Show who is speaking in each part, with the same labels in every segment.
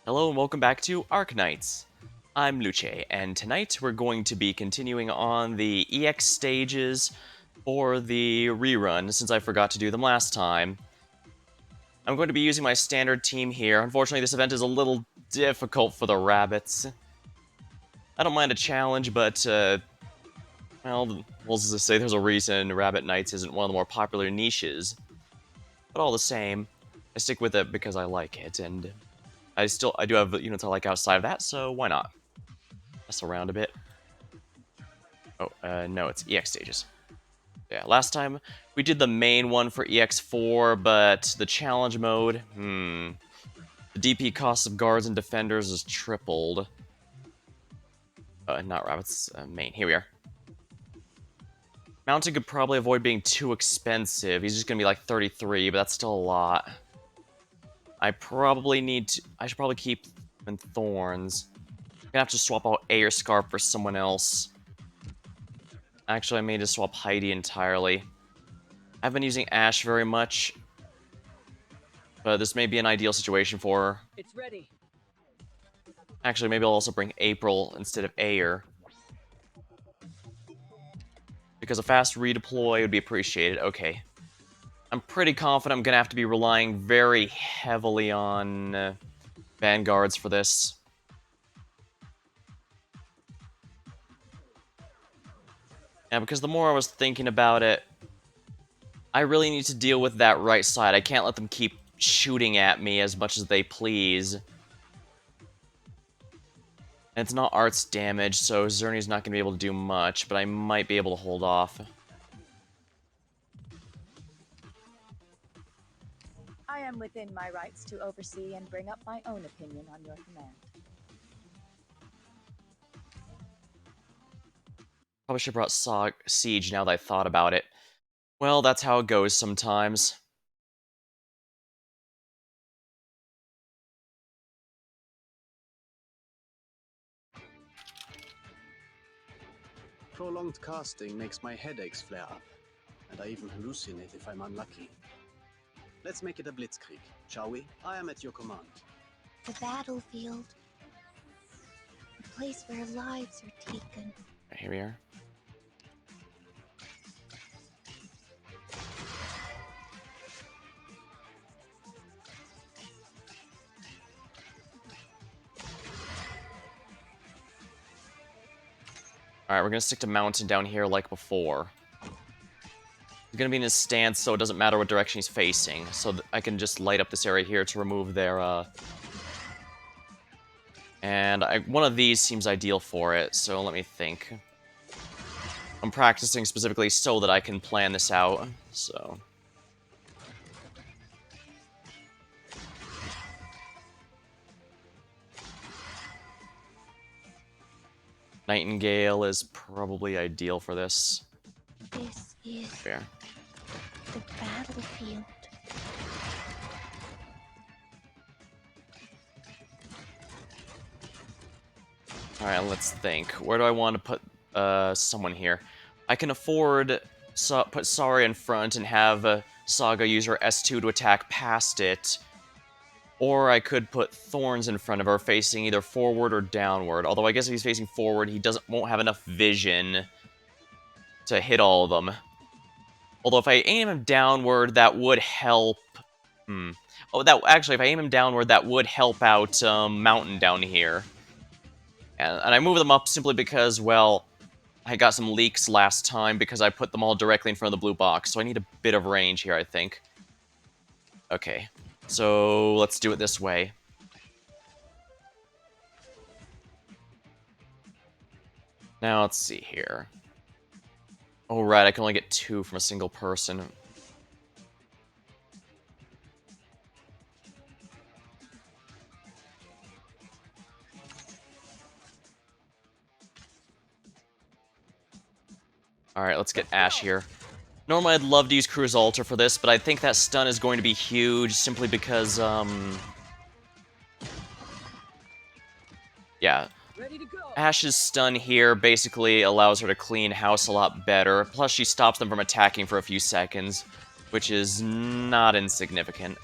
Speaker 1: Hello and welcome back to Arknights. I'm Luce, and tonight we're going to be continuing on the EX stages for the rerun, since I forgot to do them last time. I'm going to be using my standard team here. Unfortunately, this event is a little difficult for the rabbits. I don't mind a challenge, but, well, we'll just say there's a reason Rabbit Knights isn't one of the more popular niches. But all the same, I stick with it because I like it, and I do have units I like outside of that, so why not? Mess around a bit. Oh, no, it's EX stages. Yeah, last time we did the main one for EX4, but the challenge mode, the DP cost of guards and defenders is tripled. Not rabbits, main. Here we are. Mountain could probably avoid being too expensive. He's just gonna be like 33, but that's still a lot. I should probably keep in Thorns. I'm gonna have to swap out Air Scarf for someone else. Actually, I may just swap Heidi entirely. I've been using Ash very much, but this may be an ideal situation for her.
Speaker 2: It's ready.
Speaker 1: Actually, maybe I'll also bring April instead of Ayer, because a fast redeploy would be appreciated. Okay. I'm pretty confident I'm gonna have to be relying very heavily on Vanguards for this. Yeah, because the more I was thinking about it, I really need to deal with that right side. I can't let them keep shooting at me as much as they please. And it's not arts damage, so Zernie's not going to be able to do much, but I might be able to hold off.
Speaker 3: I am within my rights to oversee and bring up my own opinion on your command.
Speaker 1: Probably should have brought Siege now that I thought about it. Well, that's how it goes sometimes.
Speaker 4: Prolonged casting makes my headaches flare up, and I even hallucinate if I'm unlucky. Let's make it a blitzkrieg, shall we? I am at your command.
Speaker 5: The battlefield. The place where lives are taken.
Speaker 1: Here we are. Alright, we're gonna stick to Mountain down here like before. He's gonna be in his stance, so it doesn't matter what direction he's facing. So I can just light up this area here to remove their, And one of these seems ideal for it, so let me think. I'm practicing specifically so that I can plan this out, so... Nightingale is probably ideal for this.
Speaker 5: This is
Speaker 1: Fair.
Speaker 5: the battlefield.
Speaker 1: Alright, let's think. Where do I want to put someone here? I can afford put Saria in front and have Saga use her S2 to attack past it. Or I could put Thorns in front of her, facing either forward or downward. Although I guess if he's facing forward, he won't have enough vision to hit all of them. Although if I aim him downward, that would help. Oh, actually, if I aim him downward, that would help out Mountain down here. And I move them up simply because, well, I got some leaks last time because I put them all directly in front of the blue box. So I need a bit of range here, I think. Okay. So let's do it this way. Now let's see here. Oh right, I can only get 2 from a single person. Alright, let's get Ash here. Normally I'd love to use Cruise Alter for this, but I think that stun is going to be huge simply because, yeah.
Speaker 2: Ready to go.
Speaker 1: Ash's stun here basically allows her to clean house a lot better, plus she stops them from attacking for a few seconds, which is not insignificant.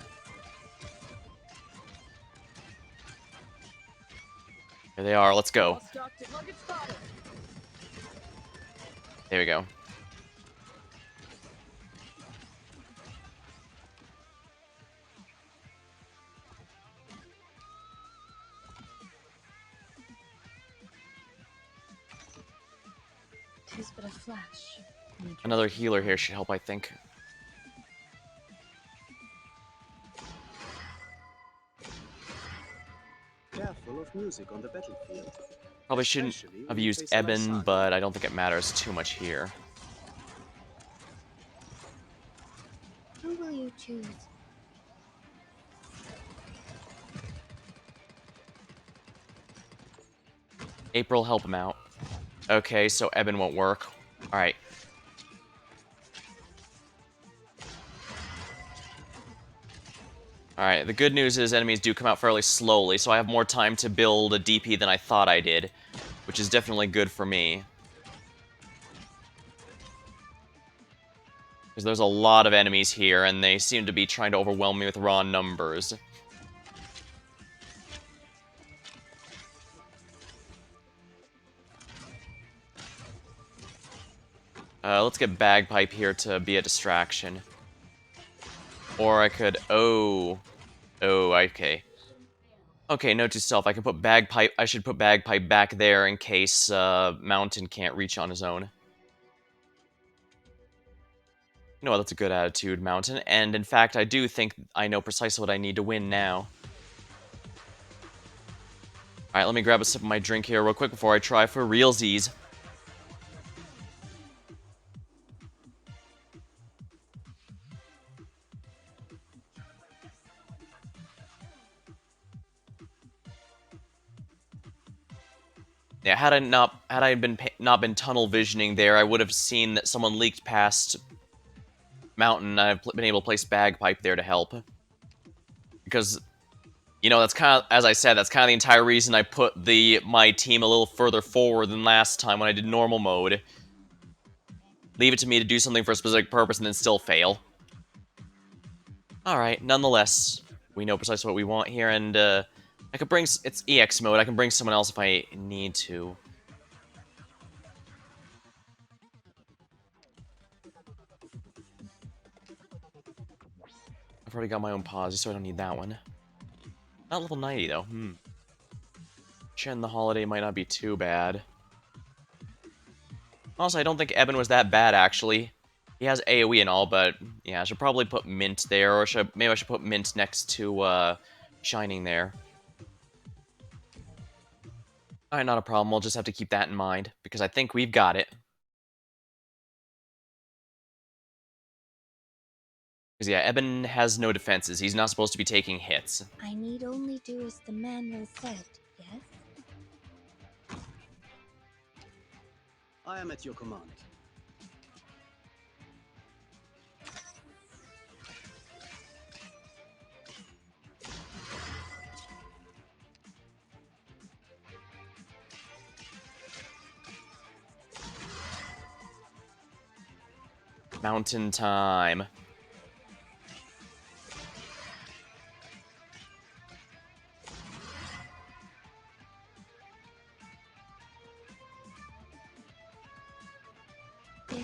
Speaker 1: Here they are. Let's go.
Speaker 3: All stocked and target spotted.
Speaker 1: There we go.
Speaker 3: Tis but a flash.
Speaker 1: Another healer here should help, I think.
Speaker 4: Careful of music on the battlefield.
Speaker 1: Probably shouldn't
Speaker 4: Especially
Speaker 1: have
Speaker 4: when you
Speaker 1: used
Speaker 4: face a
Speaker 1: Eben,
Speaker 4: Lysaga.
Speaker 1: but I don't think it matters too much here.
Speaker 5: Who will you choose?
Speaker 1: April, help him out. Okay, so Eben won't work. Alright. Alright, the good news is enemies do come out fairly slowly, so I have more time to build a DP than I thought I did, which is definitely good for me. Because there's a lot of enemies here, and they seem to be trying to overwhelm me with raw numbers. Let's get Bagpipe here to be a distraction. Or I could... Oh, okay. Okay, note to self, I can put Bagpipe... I should put Bagpipe back there in case Mountain can't reach on his own. You know what, that's a good attitude, Mountain. And in fact, I do think I know precisely what I need to win now. Alright, let me grab a sip of my drink here real quick before I try for realsies. Yeah, had I not been tunnel visioning there, I would have seen that someone leaked past Mountain. I've been able to place Bagpipe there to help. Because, you know, that's kind of, as I said, that's kind of the entire reason I put my team a little further forward than last time when I did normal mode. Leave it to me to do something for a specific purpose and then still fail. Alright, nonetheless, we know precisely what we want here, and I could bring... It's EX mode, I can bring someone else if I need to. I've already got my own pause, so I don't need that one. Not level 90, though. Chen the Holiday might not be too bad. Also, I don't think Eben was that bad, actually. He has AoE and all, but yeah, I should probably put Mint there, or maybe I should put Mint next to Shining there. Alright, not a problem. We'll just have to keep that in mind, because I think we've got it. Because yeah, Eben has no defenses. He's not supposed to be taking hits.
Speaker 5: I need only do as the manual said, yes?
Speaker 4: I am at your command.
Speaker 1: Mountain time.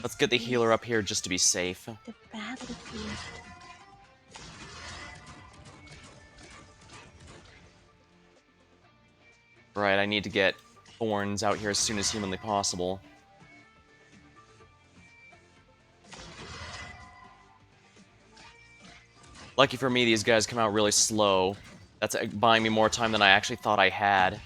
Speaker 1: Let's get the healer up here just to be safe.
Speaker 5: The battlefield.
Speaker 1: Right, I need to get Thorns out here as soon as humanly possible. Lucky for me, these guys come out really slow. That's buying me more time than I actually thought I had.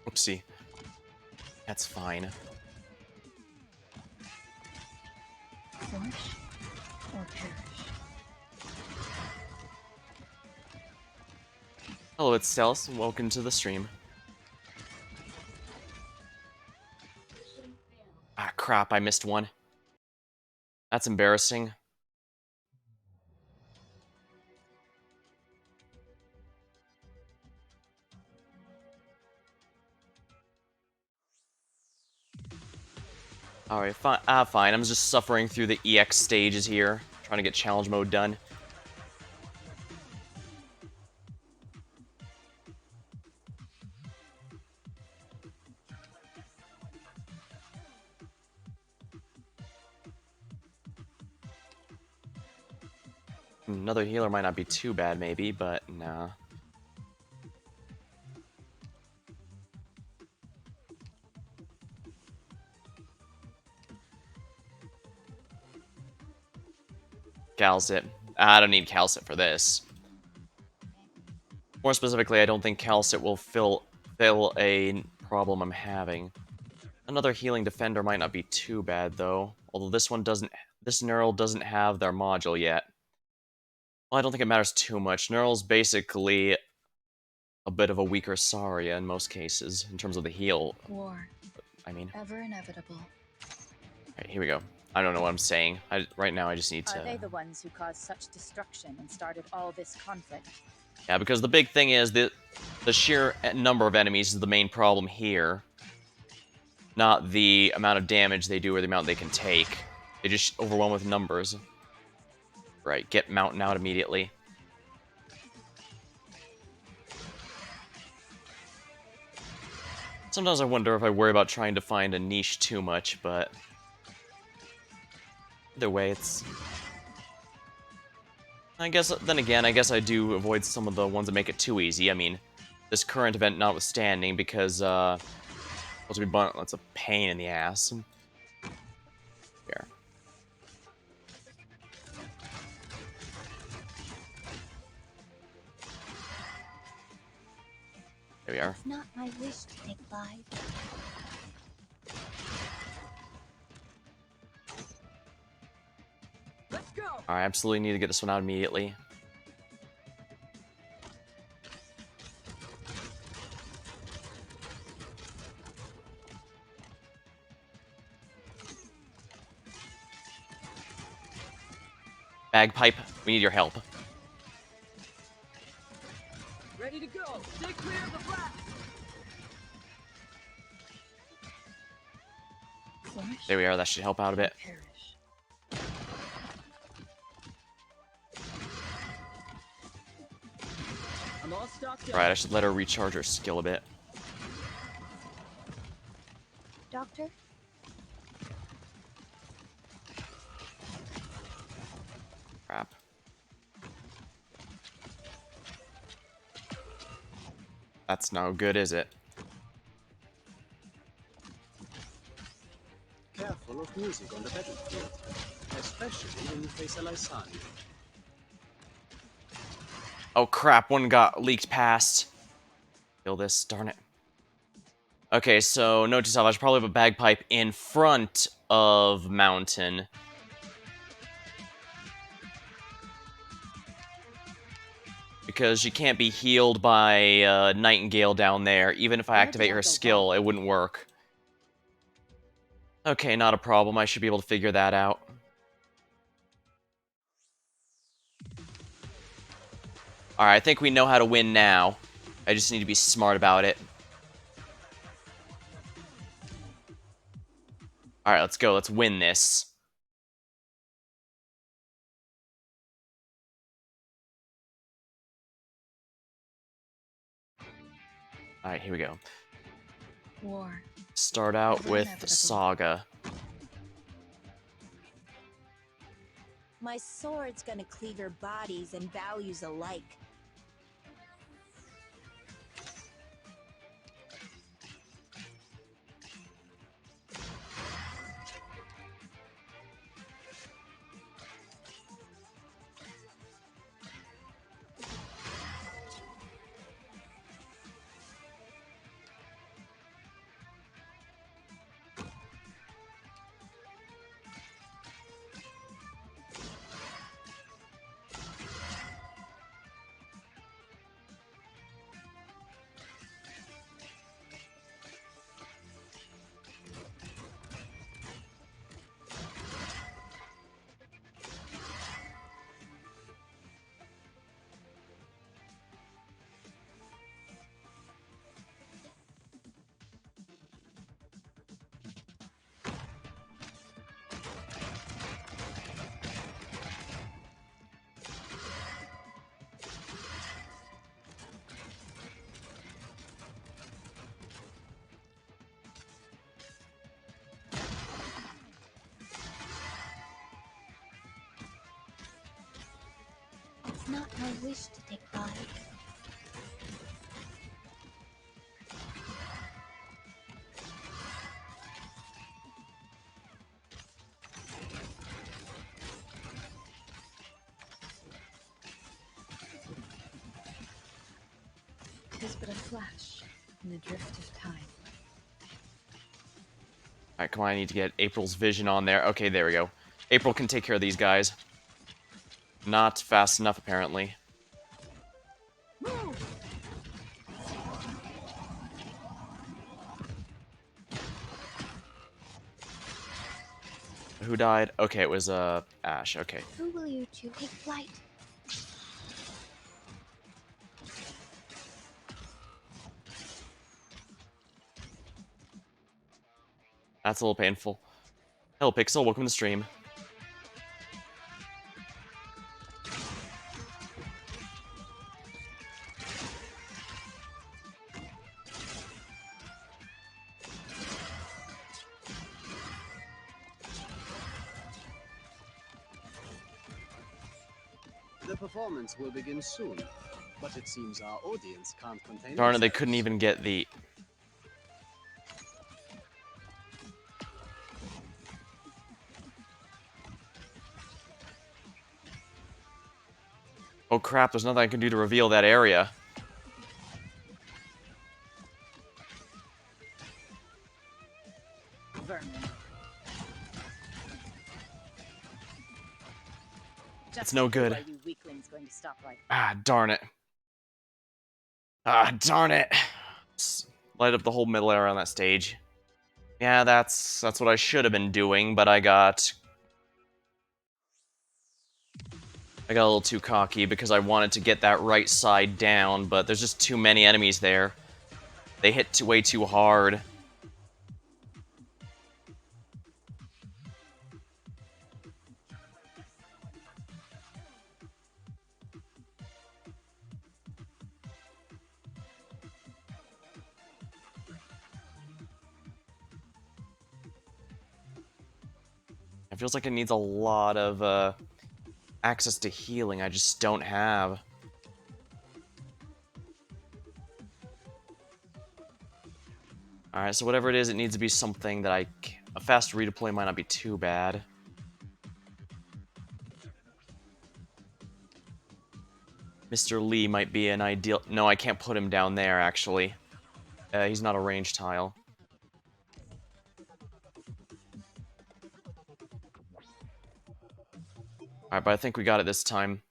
Speaker 1: Oopsie. That's fine.
Speaker 3: Flourish or perish.
Speaker 1: Hello, it's Stealth, and welcome to the stream. Ah, crap, I missed one. That's embarrassing. Alright, fine. Fine. I'm just suffering through the EX stages here, trying to get challenge mode done. Another healer might not be too bad, maybe, but nah. Calcit. I don't need Calcit for this. More specifically, I don't think Calcit will fill a problem I'm having. Another healing defender might not be too bad, though. Although this one doesn't... This Neural doesn't have their module yet. Well, I don't think it matters too much. Neural's basically a bit of a weaker Saria in most cases, in terms of the heal.
Speaker 5: War.
Speaker 1: I mean...
Speaker 5: Ever inevitable.
Speaker 1: Alright, here we go. I don't know what I'm saying. Right now, I just need to...
Speaker 3: Are they the ones who caused such destruction and started all this conflict?
Speaker 1: Yeah, because the big thing is that the sheer number of enemies is the main problem here. Not the amount of damage they do or the amount they can take. They just overwhelm with numbers. Right, get Mountain out immediately. Sometimes I wonder if I worry about trying to find a niche too much, but... Either way, it's... I guess I do avoid some of the ones that make it too easy. I mean, this current event notwithstanding, because, well, to be blunt, that's a pain in the ass. Here. There we are.
Speaker 5: It's not my wish to take lives.
Speaker 3: Let's go!
Speaker 1: I absolutely need to get this one out immediately. Bagpipe, we need your help.
Speaker 3: Ready to go! Stay clear of the blast!
Speaker 1: There we are, that should help out a bit.
Speaker 3: Perish. I'm all stocked up.
Speaker 1: Right, I should let her recharge her skill a bit.
Speaker 5: Doctor?
Speaker 1: Crap. That's no good, is it?
Speaker 4: Careful of music on the battlefield, especially when you face a Lysani.
Speaker 1: Oh crap, one got leaked past. Kill this, darn it. Okay, so note to self, I should probably have a bagpipe in front of Mountain. Because she can't be healed by Nightingale down there. Even if I activate her skill, it wouldn't work. Okay, not a problem. I should be able to figure that out. Alright, I think we know how to win now. I just need to be smart about it. Alright, let's go. Let's win this. Alright, here we go.
Speaker 5: War.
Speaker 1: Start out
Speaker 5: Ever
Speaker 1: with
Speaker 5: inevitable.
Speaker 1: Saga.
Speaker 5: My sword's gonna cleave your bodies and values alike. It's not my wish to take flight.
Speaker 3: It is but a flash in the drift of time.
Speaker 1: Alright, come on, I need to get April's vision on there. Okay, there we go. April can take care of these guys. Not fast enough, apparently. Who died? Okay, it was, Ash. Okay.
Speaker 5: Who will you choose? Take flight.
Speaker 1: That's a little painful. Hello, Pixel. Welcome to the stream.
Speaker 4: The performance will begin soon, but it seems our audience can't contain
Speaker 1: Darn it, they
Speaker 4: themselves.
Speaker 1: couldn't even get the... Oh crap, there's nothing I can do to reveal that area.
Speaker 3: Vermin.
Speaker 1: It's no good.
Speaker 3: Are you weaklings going to stop right?
Speaker 1: Ah, darn it. Ah, darn it. Let's light up the whole middle area on that stage. Yeah, that's what I should have been doing, but I got a little too cocky because I wanted to get that right side down, but there's just too many enemies there. They hit way too hard. It feels like it needs a lot of access to healing I just don't have. Alright, so whatever it is, it needs to be something that a fast redeploy might not be too bad. Mr. Lee might be an ideal... No, I can't put him down there, actually. He's not a range tile. Alright, but I think we got it this time.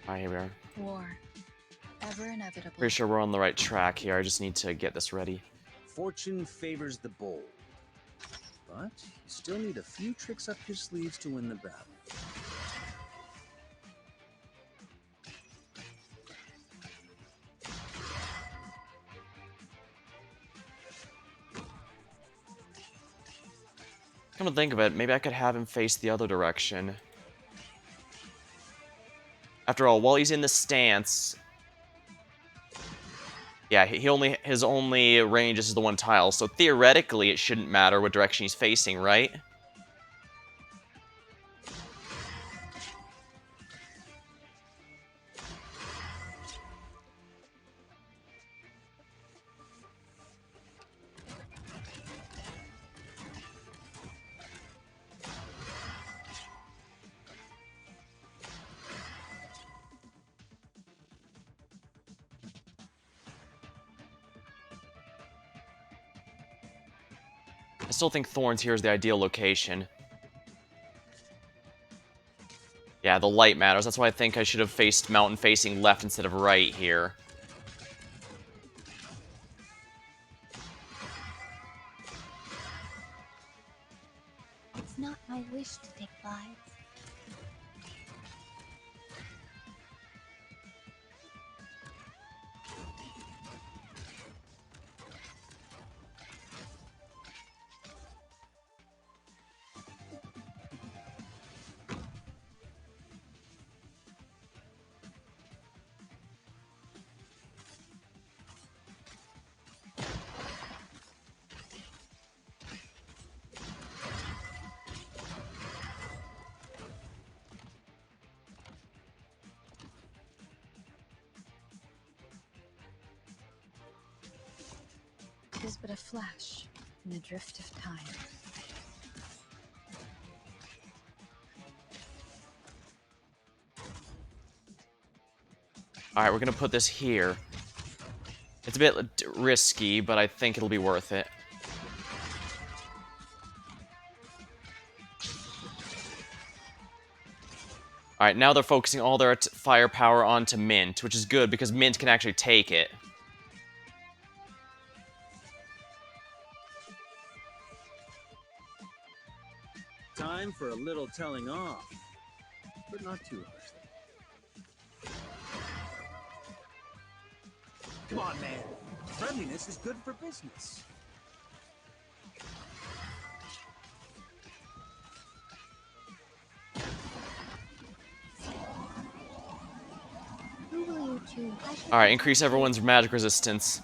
Speaker 1: Alright, here we are.
Speaker 3: War. Ever inevitable.
Speaker 1: Pretty sure we're on the right track here. I just need to get this ready.
Speaker 4: Fortune favors the bold, but you still need a few tricks up your sleeves to win the battle.
Speaker 1: Come to think of it, maybe I could have him face the other direction. After all, while he's in the stance... Yeah, his only range is the one tile, so theoretically it shouldn't matter what direction he's facing, right? I still think Thorns here is the ideal location. Yeah, the light matters. That's why I think I should have faced mountain facing left instead of right here.
Speaker 5: It's not my wish to take flight.
Speaker 3: but a flash in the drift of time.
Speaker 1: Alright, we're gonna put this here. It's a bit risky, but I think it'll be worth it. Alright, now they're focusing all their firepower onto Mint, which is good because Mint can actually take it.
Speaker 4: Time for a little telling off, but not too harshly. Come on, man. Friendliness is good for business.
Speaker 5: Who will you choose?
Speaker 1: Alright, increase everyone's magic resistance.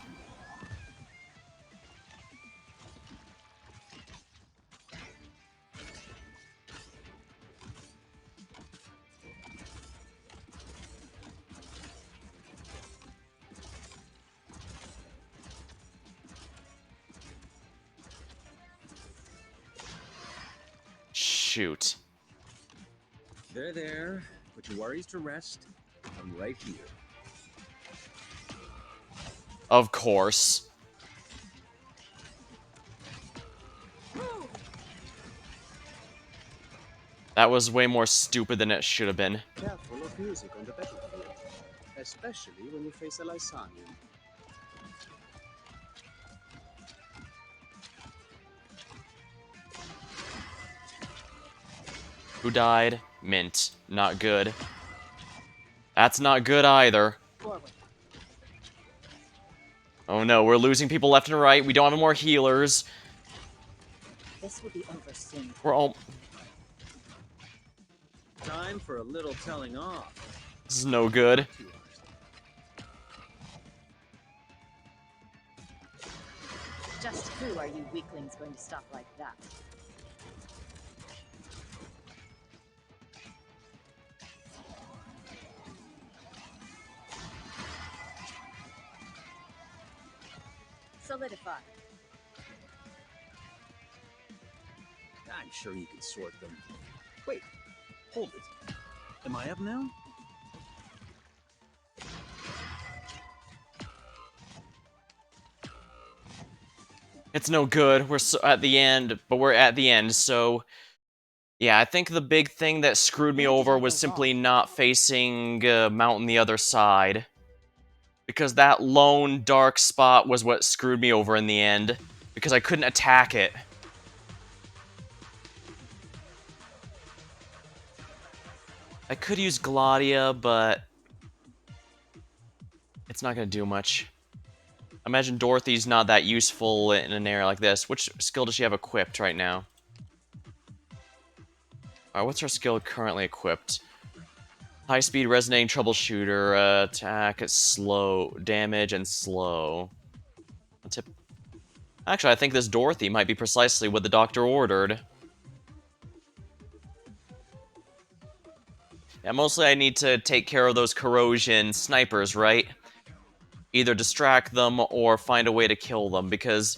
Speaker 1: Shoot.
Speaker 4: There. Put your worries to rest. I'm right here.
Speaker 1: Of course. That was way more stupid than it should have been.
Speaker 4: Careful of music on the battlefield, especially when you face a Lysanian.
Speaker 1: Who died? Mint. Not good. That's not good either.
Speaker 3: Forward.
Speaker 1: Oh no, we're losing people left and right. We don't have any more healers.
Speaker 3: This will be over soon.
Speaker 1: We're all...
Speaker 4: Time for a little telling off.
Speaker 1: This is no good.
Speaker 4: Too harshly.
Speaker 3: Just who are you weaklings going to stop like that? Solidify.
Speaker 4: I'm sure you can sort them. Wait, hold it. Am I up now?
Speaker 1: It's no good. We're at the end, but we're at the end, so... Yeah, I think the big thing that screwed me over was simply not facing Mountain the other side. Because that lone dark spot was what screwed me over in the end. Because I couldn't attack it. I could use Gladia, but... it's not going to do much. Imagine Dorothy's not that useful in an area like this. Which skill does she have equipped right now? Alright, what's her skill currently equipped? High speed, resonating troubleshooter, attack, slow, damage, and slow. Actually, I think this Dorothy might be precisely what the doctor ordered. Yeah, mostly I need to take care of those corrosion snipers, right? Either distract them or find a way to kill them, because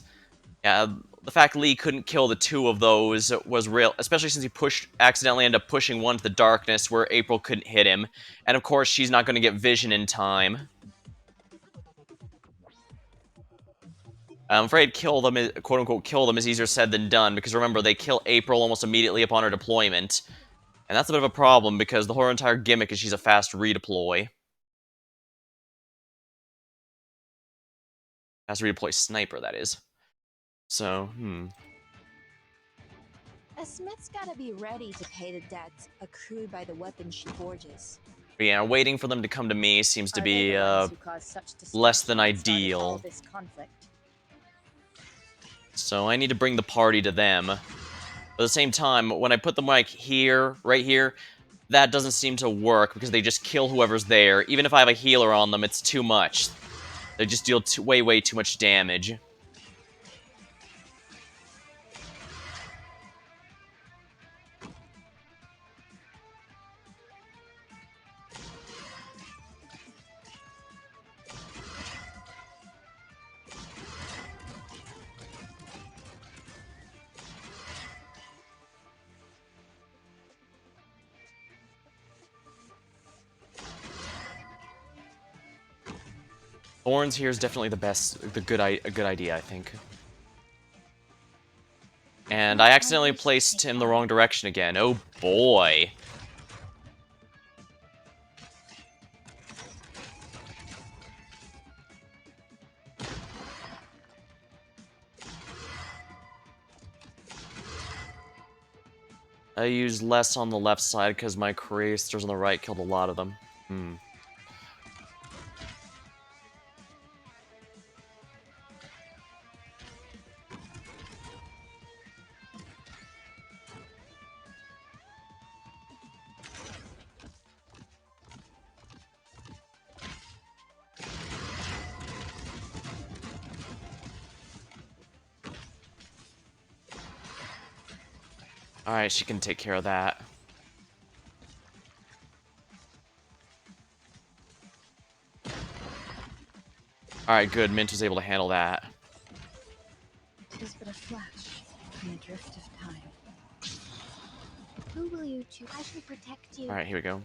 Speaker 1: yeah, the fact Lee couldn't kill the two of those was real, especially since he accidentally ended up pushing one to the darkness where April couldn't hit him. And of course, she's not going to get vision in time. I'm afraid quote-unquote kill them is easier said than done, because remember, they kill April almost immediately upon her deployment. And that's a bit of a problem, because the whole entire gimmick is she's a fast redeploy. Fast redeploy sniper, that is. So,
Speaker 5: A smith's gotta be ready to pay the debts accrued by the weapon she forges.
Speaker 1: But yeah, waiting for them to come to me seems to
Speaker 3: Are
Speaker 1: be,
Speaker 3: they the ones who caused such
Speaker 1: less than
Speaker 3: destruction and started all
Speaker 1: ideal.
Speaker 3: this conflict?
Speaker 1: So I need to bring the party to them. But at the same time, when I put them like here, right here, that doesn't seem to work because they just kill whoever's there. Even if I have a healer on them, it's too much. They just deal way too much damage. Thorns here is definitely a good idea, I think. And I accidentally placed him the wrong direction again. Oh boy. I used less on the left side because my Crazers on the right killed a lot of them. Alright, she can take care of that. Alright, good. Mint was able to handle that.
Speaker 3: Tis but a flash in the drift of time. Who will you choose? I shall protect you.
Speaker 1: Alright, here we go.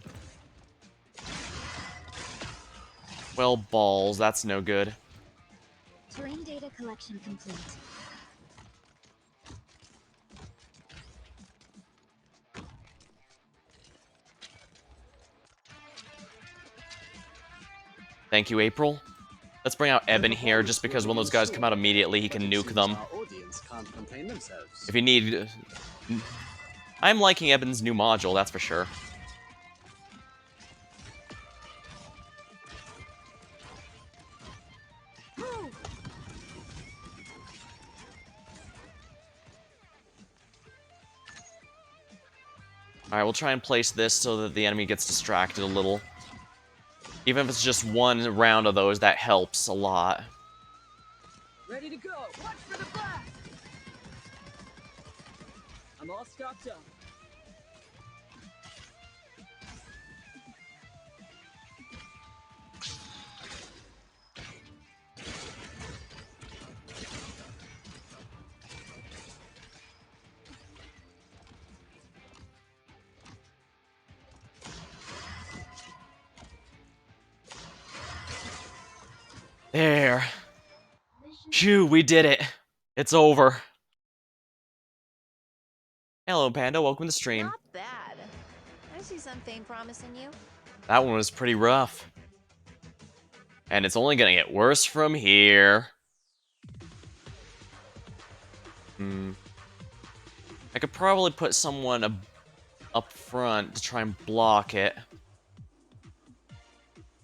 Speaker 1: Well, balls. That's no good.
Speaker 3: Terrain data collection complete.
Speaker 1: Thank you, April. Let's bring out Eben here, just because when those guys come out immediately, he can nuke them. If you need... I'm liking Eben's new module, that's for sure. Alright, we'll try and place this so that the enemy gets distracted a little. Even if it's just one round of those, that helps a lot.
Speaker 2: Ready to go. Watch for the blast. I'm all stocked up.
Speaker 1: There. Phew, we did it. It's over. Hello, Panda. Welcome to the stream.
Speaker 5: Not bad. I see something promising you.
Speaker 1: That one was pretty rough. And it's only gonna get worse from here. I could probably put someone up front to try and block it.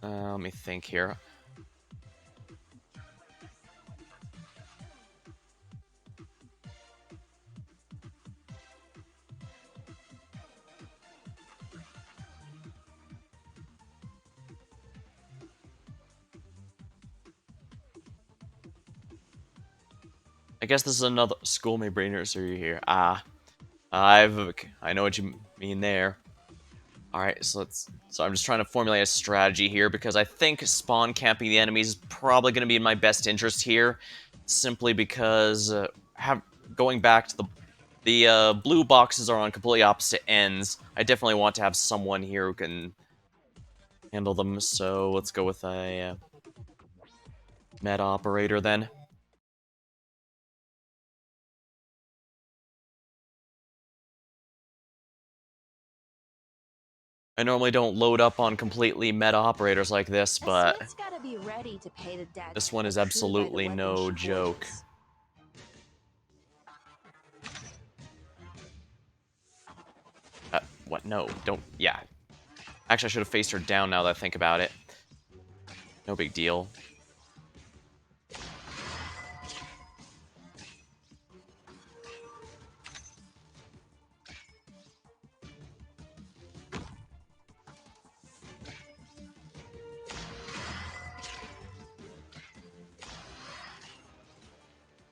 Speaker 1: Let me think here. I guess this is another schoolmate brain nursery here. I know what you mean there. Alright, so I'm just trying to formulate a strategy here because I think spawn camping the enemies is probably going to be in my best interest here, simply because going back to the blue boxes are on completely opposite ends. I definitely want to have someone here who can handle them, so let's go with a meta operator then. I normally don't load up on completely meta operators like this, but
Speaker 5: Gotta be ready to pay the debt
Speaker 1: this one
Speaker 5: of
Speaker 1: is
Speaker 5: the crew by the
Speaker 1: absolutely
Speaker 5: weapon
Speaker 1: no
Speaker 5: she
Speaker 1: joke.
Speaker 5: holds.
Speaker 1: What? No, don't. Yeah. Actually, I should have faced her down now that I think about it. No big deal.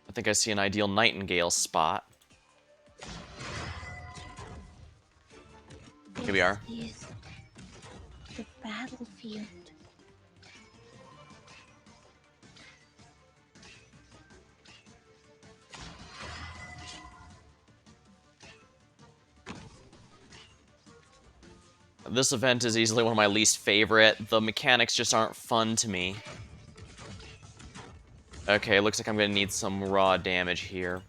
Speaker 1: I think I see an ideal Nightingale spot. Here we are.
Speaker 3: This is the battlefield.
Speaker 1: This event is easily one of my least favorite. The mechanics just aren't fun to me. Okay, looks like I'm gonna need some raw damage here.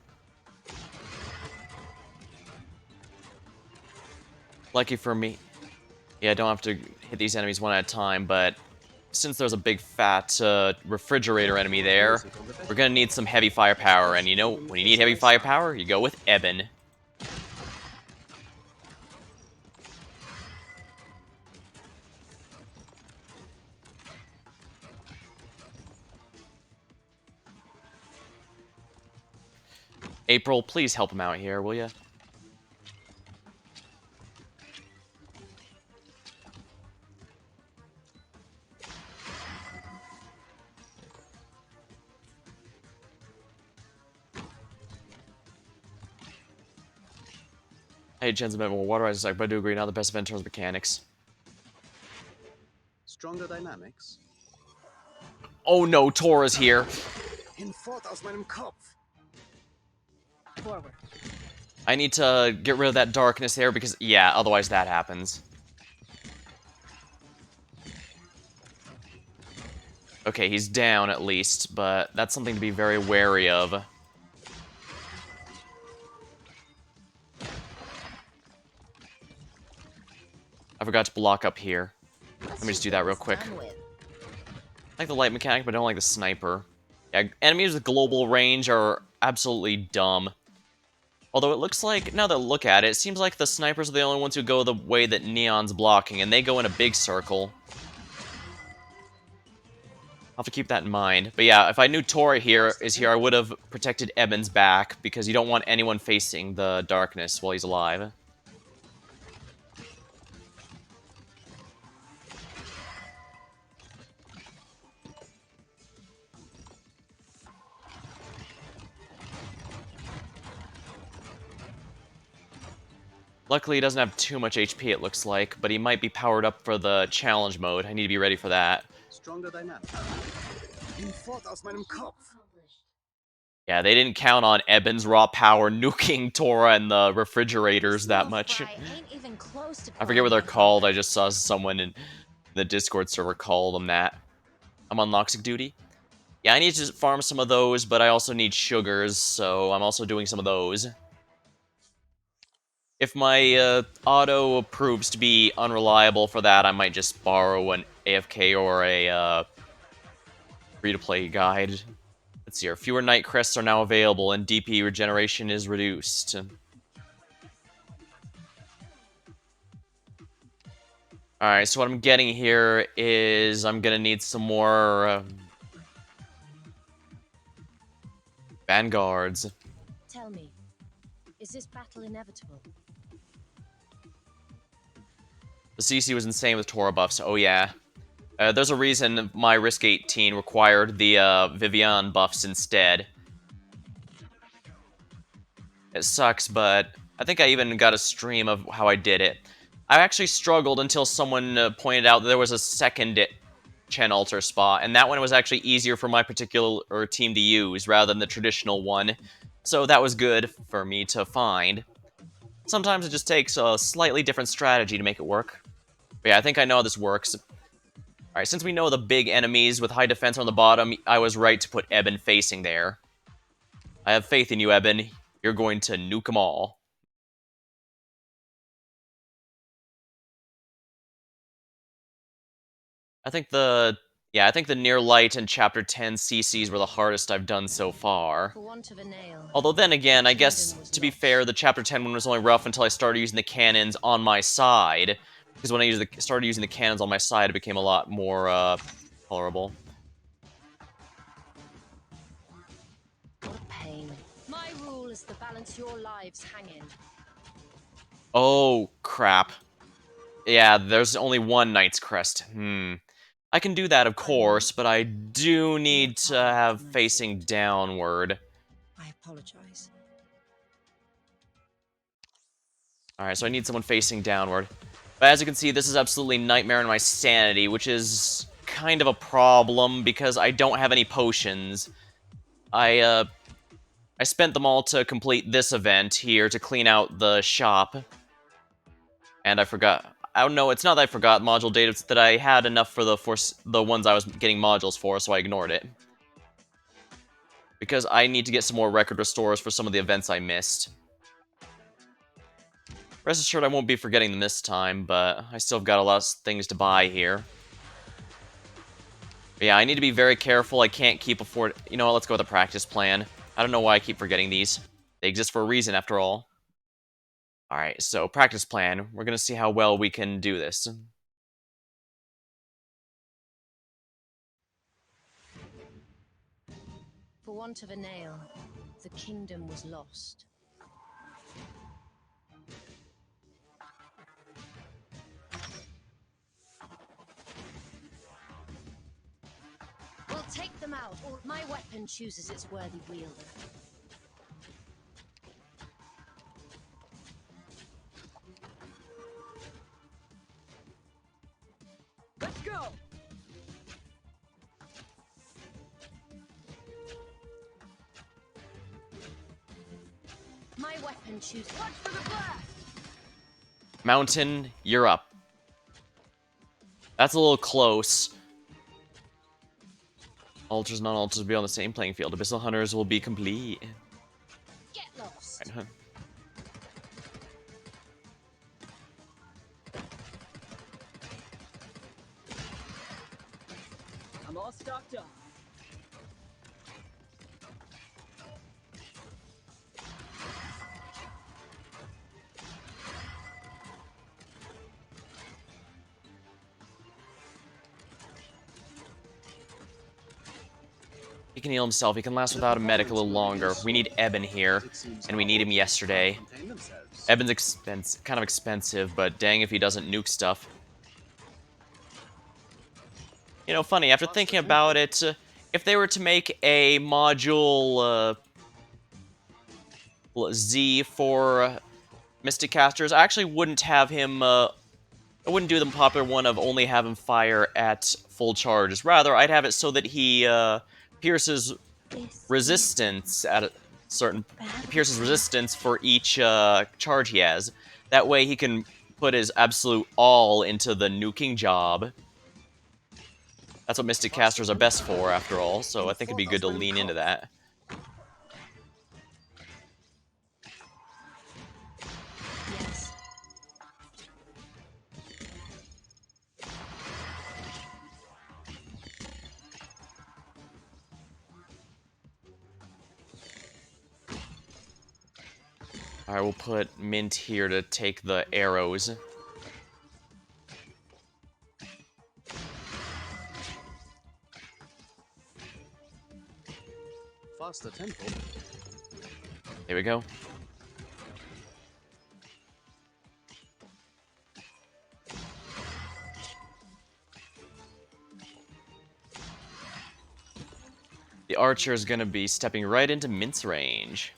Speaker 1: Lucky for me. Yeah, I don't have to hit these enemies one at a time, but since there's a big fat refrigerator enemy there, we're gonna need some heavy firepower, and you know, when you need heavy firepower, you go with Eben. April, please help him out here, will ya? Hey, Jen's a bit more water ice, but I do agree, not the best event in terms of mechanics.
Speaker 4: Stronger dynamics?
Speaker 1: Oh no, Tora's here.
Speaker 4: Hinfort aus meinem Kopf!
Speaker 3: Forward.
Speaker 1: I need to get rid of that darkness there because, yeah, otherwise that happens. Okay, he's down at least, but that's something to be very wary of. I forgot to block up here. Let me just do that real quick. I like the light mechanic, but I don't like the sniper. Yeah, enemies with global range are absolutely dumb. Although it looks like, now that I look at it, it seems like the snipers are the only ones who go the way that Neon's blocking, and they go in a big circle. I'll have to keep that in mind. But yeah, if I knew Tora is here, I would have protected Eben's back, because you don't want anyone facing the darkness while he's alive. Luckily, he doesn't have too much HP, it looks like, but he might be powered up for the challenge mode. I need to be ready for that.
Speaker 4: Stronger dynamics. Hinfort aus meinem Kopf!
Speaker 1: Yeah, they didn't count on Eben's raw power nuking Tora and the refrigerators that much. I forget what they're called, I just saw someone in the Discord server call them that. I'm on Noxic duty. Yeah, I need to farm some of those, but I also need sugars, so I'm also doing some of those. If my auto proves to be unreliable for that, I might just borrow an AFK or a free-to-play guide. Let's see here. Fewer night crests are now available, and DP regeneration is reduced. Alright, so what I'm getting here is I'm gonna need some more vanguards.
Speaker 5: Tell me, is this battle inevitable?
Speaker 1: The CC was insane with Tora buffs, oh yeah. There's a reason my Risk 18 required the Vivian buffs instead. It sucks, but I think I even got a stream of how I did it. I actually struggled until someone pointed out that there was a second Chen altar spot, and that one was actually easier for my particular team to use rather than the traditional one. So that was good for me to find. Sometimes it just takes a slightly different strategy to make it work. But yeah, I think I know how this works. Alright, since we know the big enemies with high defense on the bottom, I was right to put Eben facing there. I have faith in you, Eben. You're going to nuke them all. I think the Near Light and Chapter 10 CCs were the hardest I've done so far. Although then again, I guess, to be fair, the Chapter 10 one was only rough until I started using the cannons on my side. Because when I started using the cannons on my side, it became a lot more, tolerable.
Speaker 5: What a pain. My rule is to balance your lives hang in.
Speaker 1: Oh, crap. Yeah, there's only one Knight's Crest. I can do that, of course, but I do need to have facing downward.
Speaker 5: I apologize.
Speaker 1: Alright, so I need someone facing downward. But as you can see, this is absolutely nightmare in my sanity, which is kind of a problem because I don't have any potions. I spent them all to complete this event here to clean out the shop. And I forgot. I don't know, it's not that I forgot module data, it's that I had enough for the ones I was getting modules for, so I ignored it. because I need to get some more record restores for some of the events I missed. Rest assured I won't be forgetting them this time, but I still have got a lot of things to buy here. But yeah, I need to be very careful. I can't keep afford... You know what, let's go with a practice plan. I don't know why I keep forgetting these. They exist for a reason, after all. Alright, so practice plan. We're gonna see how well we can do this.
Speaker 6: For want of a nail, the kingdom was lost. We'll take them out, or my weapon chooses its worthy wielder.
Speaker 2: Let's go!
Speaker 6: My weapon chooses.
Speaker 2: Watch for the blast!
Speaker 1: Mountain, you're up. That's a little close. Altars, non-altars will be on the same playing field. Abyssal Hunters will be complete.
Speaker 6: Get lost.
Speaker 1: Right, huh?
Speaker 2: I'm all stocked up.
Speaker 1: He can heal himself. He can last without a medic a little longer. We need Eben here, and we need him yesterday. Eben's kind of expensive, but dang if he doesn't nuke stuff. You know, funny, after thinking about it, if they were to make a module Z for Mystic Casters, I actually wouldn't have him, I wouldn't do the popular one of only have him fire at full charges. Rather, I'd have it so that he pierces resistance at a certain... He pierces resistance for each charge he has. That way he can put his absolute all into the nuking job. That's what Mystic Casters are best for, after all, so I think it'd be good to lean into that.
Speaker 6: Yes.
Speaker 1: Alright, we'll put Mint here to take the arrows.
Speaker 4: Faster tempo.
Speaker 1: There we go. The archer is going to be stepping right into Mint's range.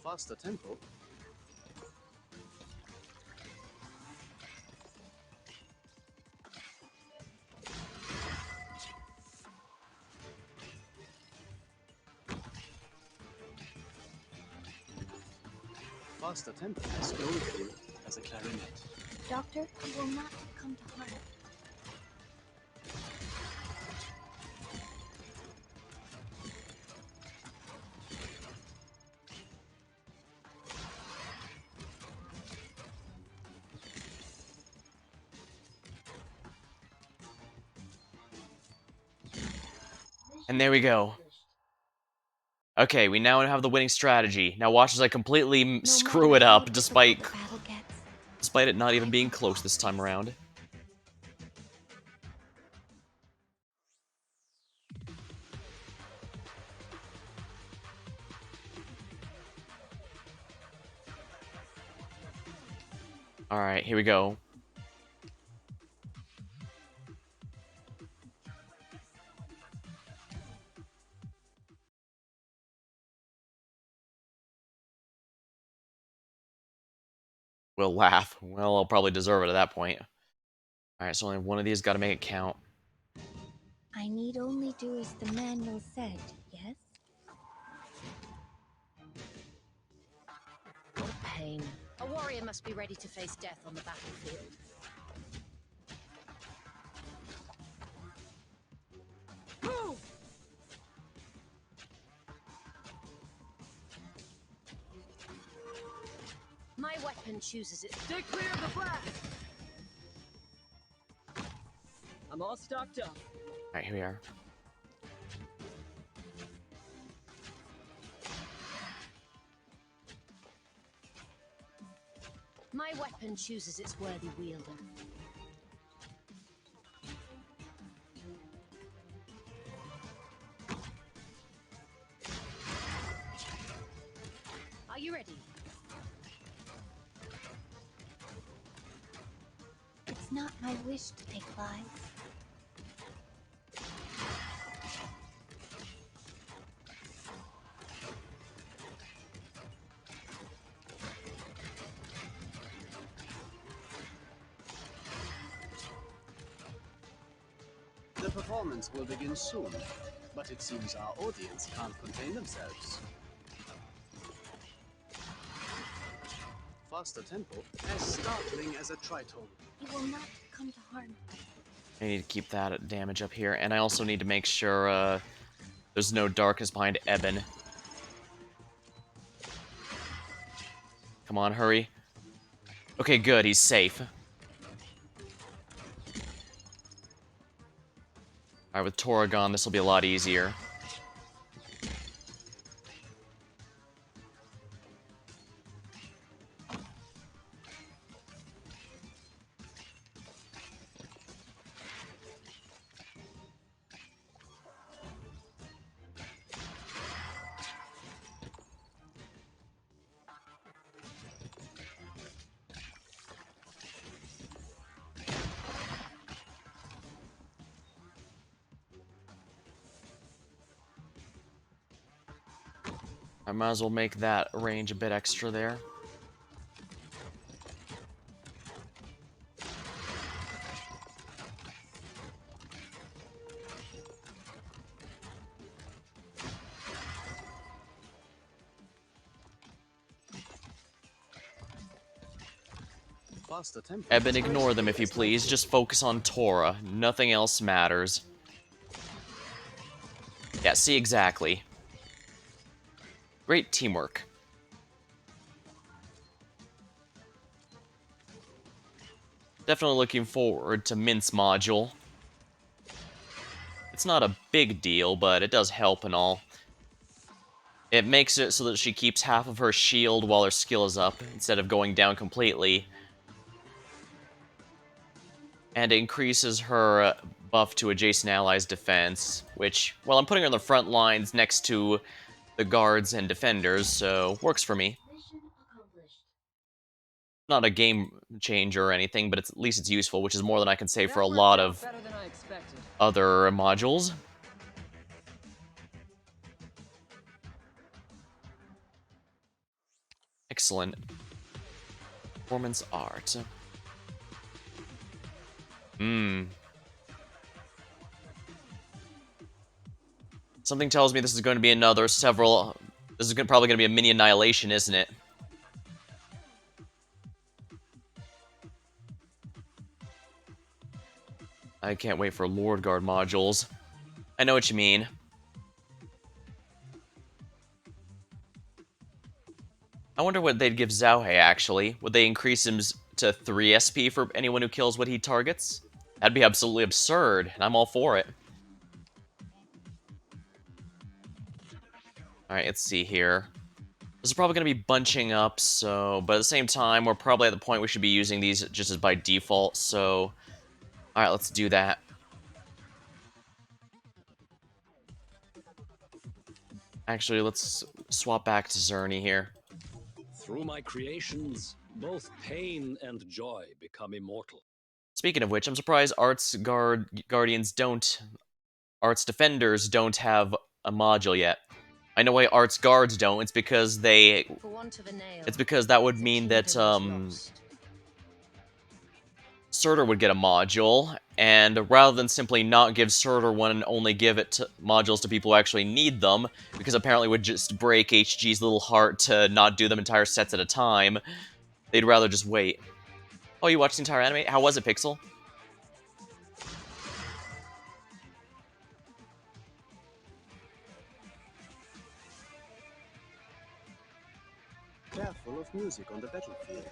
Speaker 4: Faster tempo. Faster tempo as skillful as a clarinet.
Speaker 3: Doctor, you will not come to harm.
Speaker 1: And there we go. Okay, we now have the winning strategy. Now watch as I completely screw it up, despite it not even being close this time around. Alright, here we go. We'll laugh. Well, I'll probably deserve it at that point. Alright, so only one of these got to make it count.
Speaker 3: I need only do as the manual said, yes?
Speaker 6: What a pain. A warrior must be ready to face death on the battlefield. My weapon chooses it.
Speaker 2: Stay clear of the blast! I'm all stocked up.
Speaker 1: Alright, here we are.
Speaker 6: My weapon chooses its worthy wielder. Are you ready?
Speaker 3: It's not my wish to take lives.
Speaker 4: The performance will begin soon, but it seems our audience can't contain themselves. Faster tempo, as startling as a tritone.
Speaker 3: It will not come to harm.
Speaker 1: I need to keep that damage up here, and I also need to make sure there's no darkness behind Eben. Come on, hurry. Okay, good, he's safe. Alright, with Tora gone, this will be a lot easier. I might as well make that range a bit extra there.
Speaker 4: Faster tempo.
Speaker 1: Eben, ignore them if you please. Just focus on Tora. Nothing else matters. Yeah, see, exactly. Great teamwork. Definitely looking forward to Mint's module. It's not a big deal, but it does help and all. It makes it so that she keeps half of her shield while her skill is up, instead of going down completely. And it increases her buff to adjacent allies' defense, which, well, I'm putting her on the front lines next to the guards and defenders, so works for me. Not a game changer or anything, but at least it's useful, which is more than I can say for a
Speaker 2: That
Speaker 1: lot
Speaker 2: worked out
Speaker 1: of
Speaker 2: better than I expected.
Speaker 1: other modules. Excellent. Performance art. Something tells me this is going to be another several... This is probably going to be a mini annihilation, isn't it? I can't wait for Lord Guard modules. I know what you mean. I wonder what they'd give Zhao actually. Would they increase him to 3 SP for anyone who kills what he targets? That'd be absolutely absurd, and I'm all for it. Alright, let's see here. This is probably going to be bunching up, so... But at the same time, we're probably at the point we should be using these just as by default, so... Alright, let's do that. Actually, let's swap back to Zerny here.
Speaker 7: Through my creations, both pain and joy become immortal.
Speaker 1: Speaking of which, I'm surprised Arts Guardians don't... Arts Defenders don't have a module yet. I know why Arts Guards don't, it's because they...
Speaker 6: For want of a nail.
Speaker 1: It's because that would
Speaker 6: the
Speaker 1: mean that,
Speaker 6: kingdom was lost.
Speaker 1: Surtur would get a module, and rather than simply not give Surtur one and only give it to modules to people who actually need them, because apparently it would just break HG's little heart to not do them entire sets at a time, they'd rather just wait. Oh, you watched the entire anime? How was it, Pixel?
Speaker 4: Careful of music on the battlefield,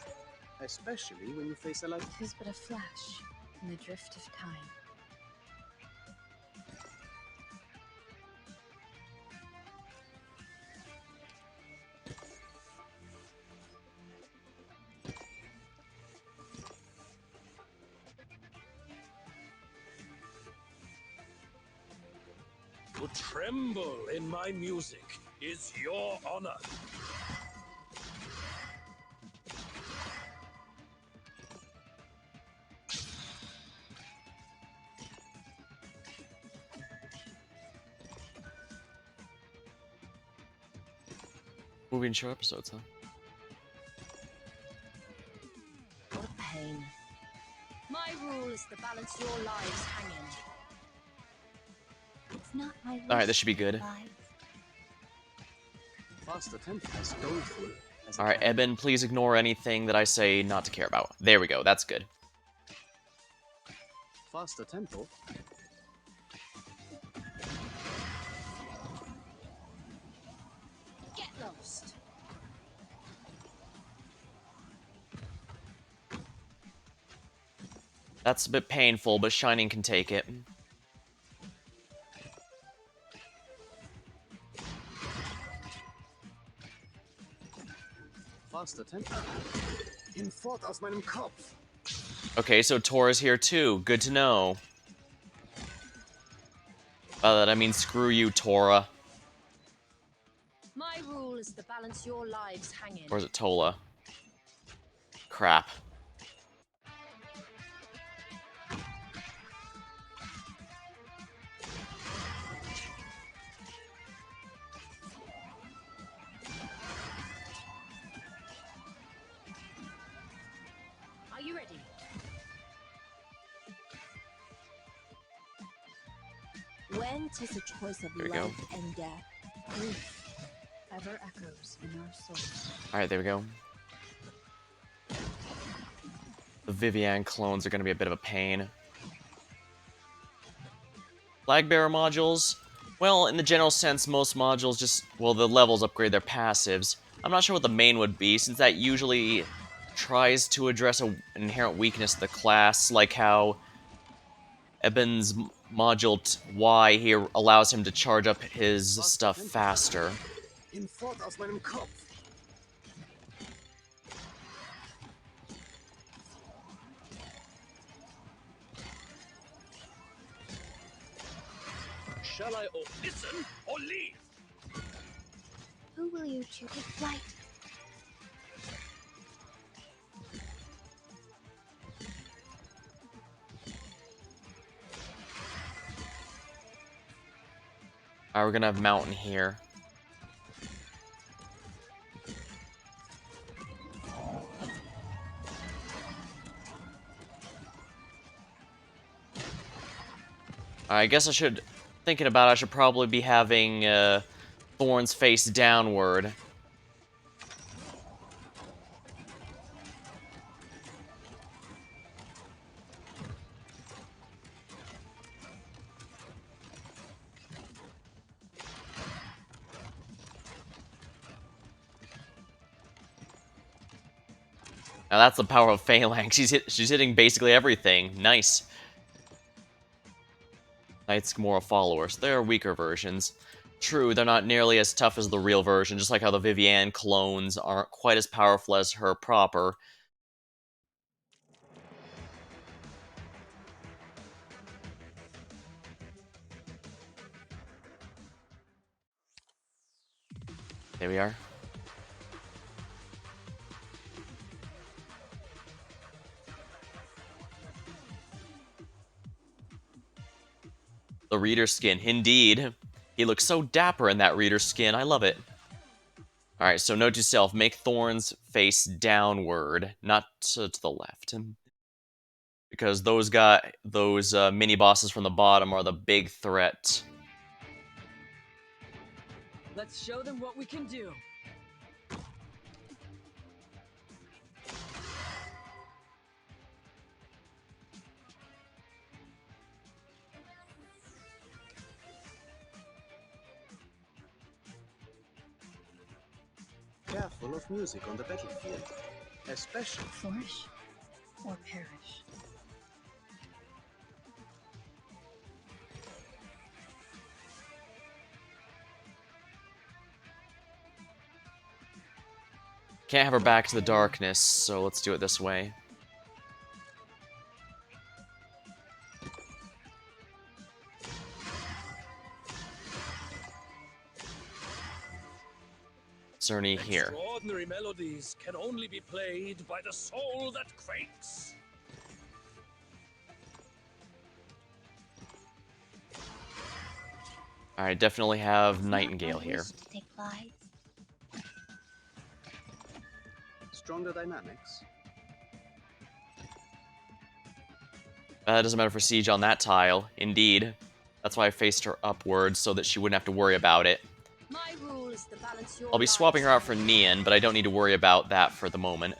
Speaker 4: especially when you face a light.
Speaker 3: It is but a flash in the drift of time.
Speaker 7: To tremble in my music is your honor.
Speaker 1: Movie and show episodes, huh?
Speaker 6: What a pain. My rule is to balance your lives hanging.
Speaker 5: It's not my wish.
Speaker 1: Alright, this should be good.
Speaker 5: Lies.
Speaker 4: Faster tempo as doleful as a
Speaker 1: Alright,
Speaker 4: cannon.
Speaker 1: Eben, please ignore anything that I say not to care about. There we go, that's good.
Speaker 4: Faster tempo.
Speaker 6: Get lost.
Speaker 1: That's a bit painful, but Shining can take it.
Speaker 4: Faster tempo. Hinfort aus meinem Kopf.
Speaker 1: Okay, so Tora's here too. Good to know. By that I mean screw you, Tora.
Speaker 6: My rule is to balance your lives hanging.
Speaker 1: Or is it Tola? Crap.
Speaker 6: Are you ready?
Speaker 5: When 'tis a choice of
Speaker 1: There we go.
Speaker 5: life and death.
Speaker 3: Grief ever echoes in our souls.
Speaker 1: Alright, there we go. The Vivian clones are going to be a bit of a pain. Flag bearer modules? Well, in the general sense, most modules just, well, the levels upgrade their passives. I'm not sure what the main would be, since that usually tries to address an inherent weakness of the class, like how Eben's module Y here allows him to charge up his stuff faster.
Speaker 4: Hinfort aus meinem Kopf.
Speaker 7: Shall I listen or leave?
Speaker 5: Who will you to take flight?
Speaker 1: Alright, we're gonna have Mountain here. I guess I should, thinking about it, I should probably be having Thorns face downward. Now that's the power of Phalanx. She's hitting basically everything. Nice. Knight's more a follower, so they're weaker versions. True, they're not nearly as tough as the real version, just like how the Vivian clones aren't quite as powerful as her proper. There we are. The reader skin, indeed. He looks so dapper in that reader skin, I love it. Alright, so note to self, make Thorns face downward, not to the left. Because those mini bosses from the bottom are the big threat.
Speaker 2: Let's show them what we can do.
Speaker 4: careful of music on the battlefield, especially.
Speaker 6: Flourish or perish.
Speaker 1: Can't have her back to the darkness, so let's do it this way. Cerny here.
Speaker 7: Extraordinary melodies can only be played by the soul that quakes.
Speaker 1: Alright, definitely have Nightingale
Speaker 5: I
Speaker 1: here.
Speaker 5: wish to take flight.
Speaker 4: Stronger dynamics.
Speaker 1: Doesn't matter for siege on that tile. Indeed. That's why I faced her upwards, so that she wouldn't have to worry about it.
Speaker 6: My rule is to balance your
Speaker 1: I'll be swapping her out for Neon, but I don't need to worry about that for the moment.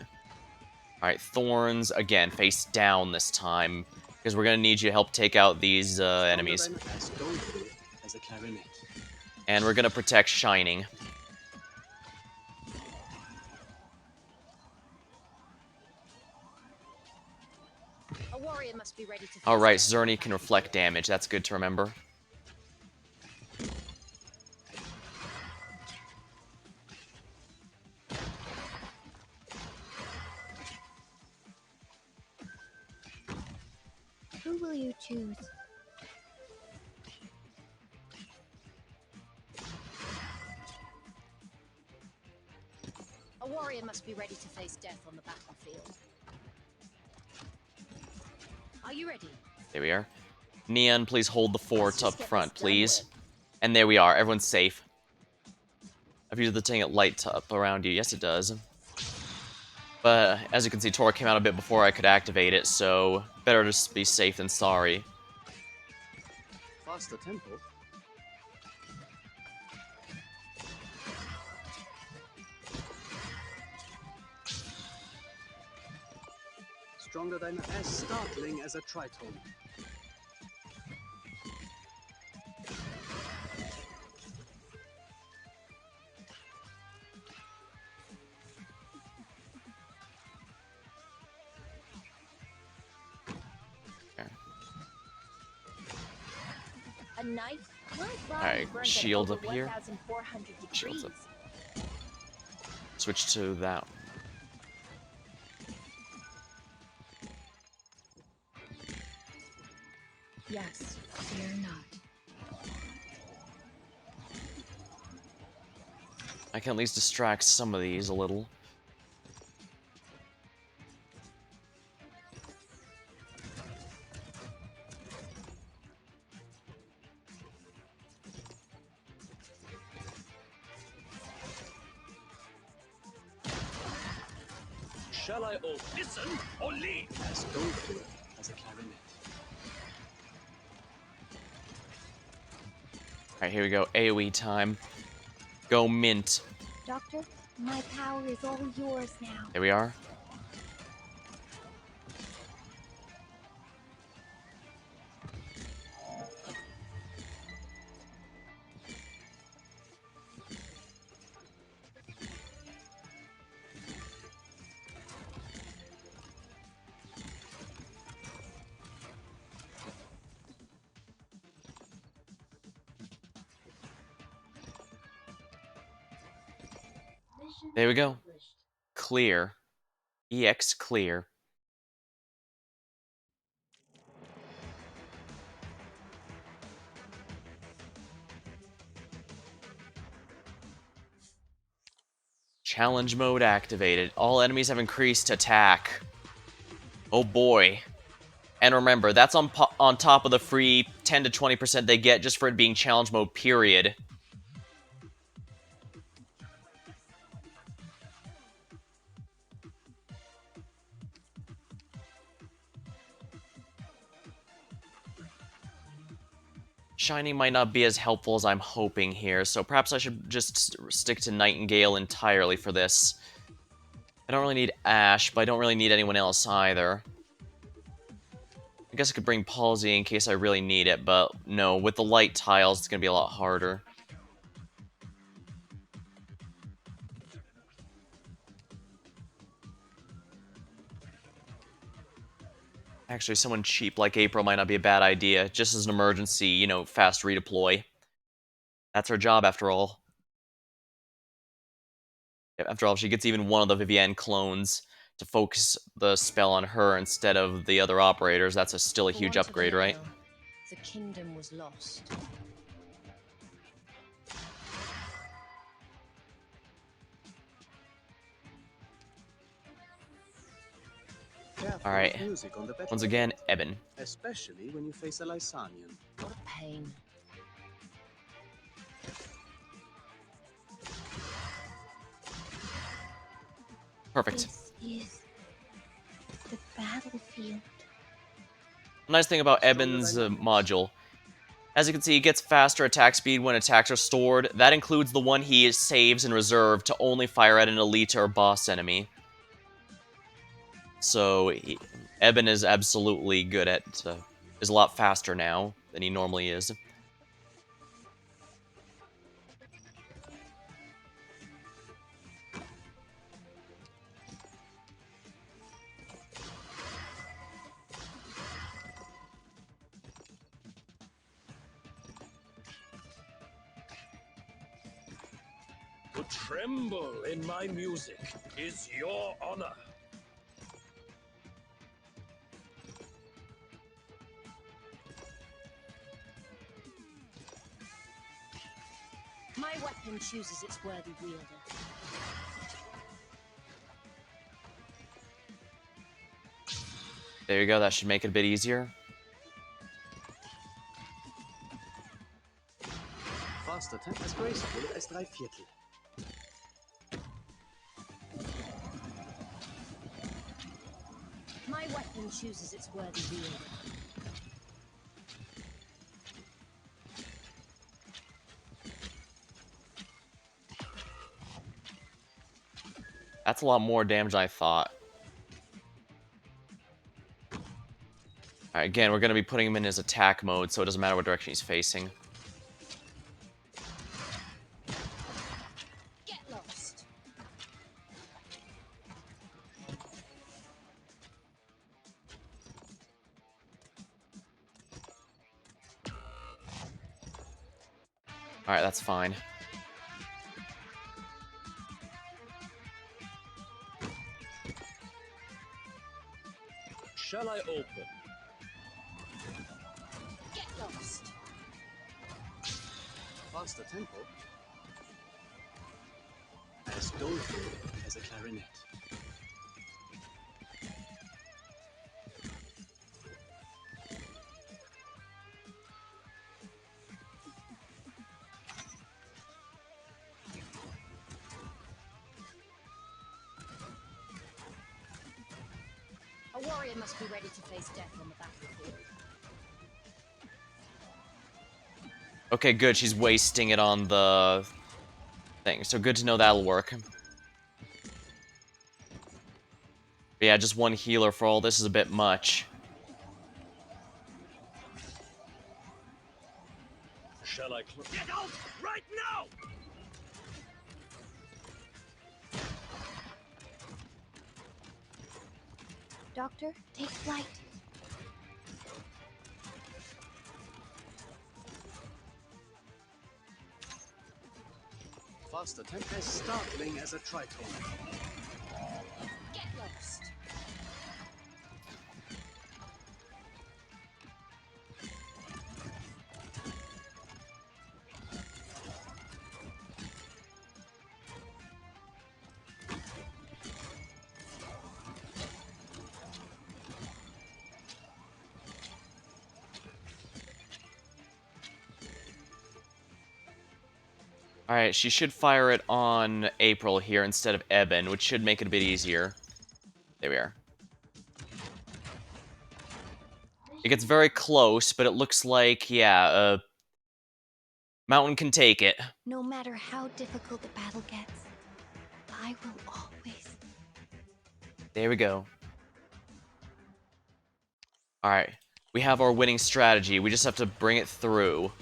Speaker 1: Alright, Thorns, again, face down this time, because we're going to need you to help take out these enemies.
Speaker 4: As doleful as a clarinet.
Speaker 1: And we're going to protect Shining.
Speaker 6: A warrior must be ready to face
Speaker 1: Alright,
Speaker 6: death.
Speaker 1: Zerny can reflect damage, that's good to remember.
Speaker 5: Who will you choose?
Speaker 6: A warrior must be ready to face death on the battlefield. Are you ready?
Speaker 1: There we are. Neon, please hold the fort up front, please. And there we are, everyone's safe. I've used the thing it lights up around you. Yes, it does. But as you can see, Tor came out a bit before I could activate it, so better to be safe than sorry.
Speaker 4: Faster tempo. Stronger than as startling as a tritone.
Speaker 5: A knife? My body
Speaker 1: Alright,
Speaker 5: burns at
Speaker 1: shield
Speaker 5: over
Speaker 1: up here.
Speaker 5: 1,400
Speaker 1: Shield's up.
Speaker 5: degrees.
Speaker 1: Switch to that.
Speaker 6: Yes, fear not.
Speaker 1: I can at least distract some of these a little.
Speaker 7: Shall I listen or leave?
Speaker 4: As doleful as a clarinet.
Speaker 1: Alright, here we go. AoE time. Go mint.
Speaker 5: Doctor, my power is all yours now.
Speaker 1: There we are. There we go. Clear. EX clear. Challenge mode activated. All enemies have increased attack. Oh boy. And remember, that's on top of the free 10 to 20% they get just for it being challenge mode, period. Shining might not be as helpful as I'm hoping here, so perhaps I should just stick to Nightingale entirely for this. I don't really need Ash, but I don't really need anyone else either. I guess I could bring Palsy in case I really need it, but no, with the light tiles, it's gonna be a lot harder. Actually, someone cheap like April might not be a bad idea, just as an emergency, you know, fast redeploy. That's her job after all. After all, if she gets even one of the Vivienne clones to focus the spell on her instead of the other operators, that's still a
Speaker 6: For
Speaker 1: huge
Speaker 6: want of
Speaker 1: upgrade,
Speaker 6: an
Speaker 1: right?
Speaker 6: ill, the kingdom was lost.
Speaker 4: Careful
Speaker 1: Alright.
Speaker 4: with music on the
Speaker 1: Once
Speaker 4: battlefield,
Speaker 1: again, Eben.
Speaker 4: especially when you face a Lysanian.
Speaker 6: What a pain.
Speaker 1: Perfect.
Speaker 5: This is the battlefield.
Speaker 1: Nice thing about
Speaker 4: Stronger
Speaker 1: Eben's
Speaker 4: dynamics.
Speaker 1: module. As you can see, he gets faster attack speed when attacks are stored. That includes the one he saves in reserve to only fire at an elite or boss enemy. So, Eben is absolutely good at... is a lot faster now than he normally is.
Speaker 7: To tremble in my music is your honor.
Speaker 6: My weapon chooses its worthy wielder.
Speaker 1: There you go, that should make it a bit easier.
Speaker 4: Fast attack as graceful as 3/4.
Speaker 6: My weapon chooses its worthy wielder.
Speaker 1: That's a lot more damage than I thought. Alright, again, we're going to be putting him in his attack mode, so it doesn't matter what direction he's facing.
Speaker 6: Get lost.
Speaker 1: Alright, that's fine.
Speaker 7: Shall I open?
Speaker 6: Get lost.
Speaker 4: Faster tempo as doleful as a clarinet.
Speaker 6: A warrior must be ready to face death on the battlefield.
Speaker 1: Okay, good, she's wasting it on the thing, so good to know that'll work. But yeah, just one healer for all this is a bit much.
Speaker 7: Shall I get out right now?
Speaker 5: Doctor, take flight.
Speaker 4: Fast attack as startling as a tritone.
Speaker 6: Get lost.
Speaker 1: Alright, she should fire it on April here instead of Eben, which should make it a bit easier. There we are. It gets very close, but it looks like, yeah, Mountain can take it.
Speaker 5: No matter how difficult the battle gets, I will always.
Speaker 1: There we go. Alright, we have our winning strategy. We just have to bring it through.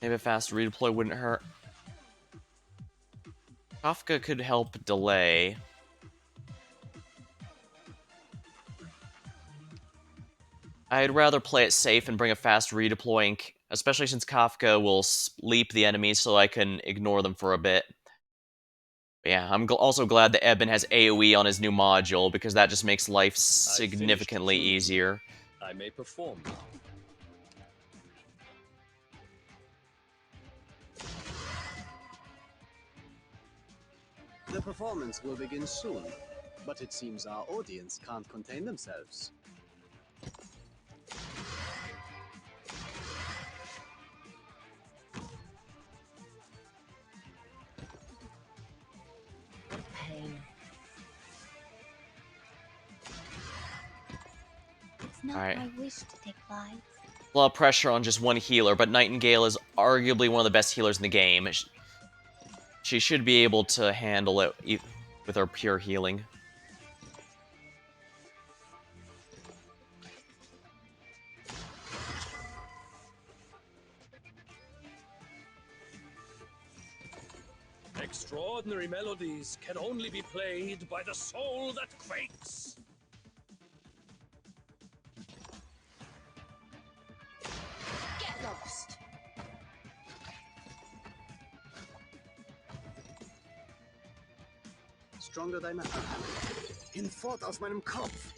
Speaker 1: Maybe a fast redeploy wouldn't hurt. Kafka could help delay. I'd rather play it safe and bring a fast redeploying, especially since Kafka will sleep the enemies so I can ignore them for a bit. But yeah, I'm also glad that Eben has AoE on his new module, because that just makes life significantly easier.
Speaker 7: I may perform now.
Speaker 4: The performance will begin soon, but it seems our audience can't contain themselves.
Speaker 6: What pain.
Speaker 5: It's not
Speaker 1: Alright.
Speaker 5: my wish to take lives.
Speaker 1: A lot of pressure on just one healer, but Nightingale is arguably one of the best healers in the game. She should be able to handle it with her pure healing.
Speaker 7: Extraordinary melodies can only be played by the soul that quakes.
Speaker 6: Get lost.
Speaker 4: Stronger Dynamic. Hinfort aus meinem Kopf!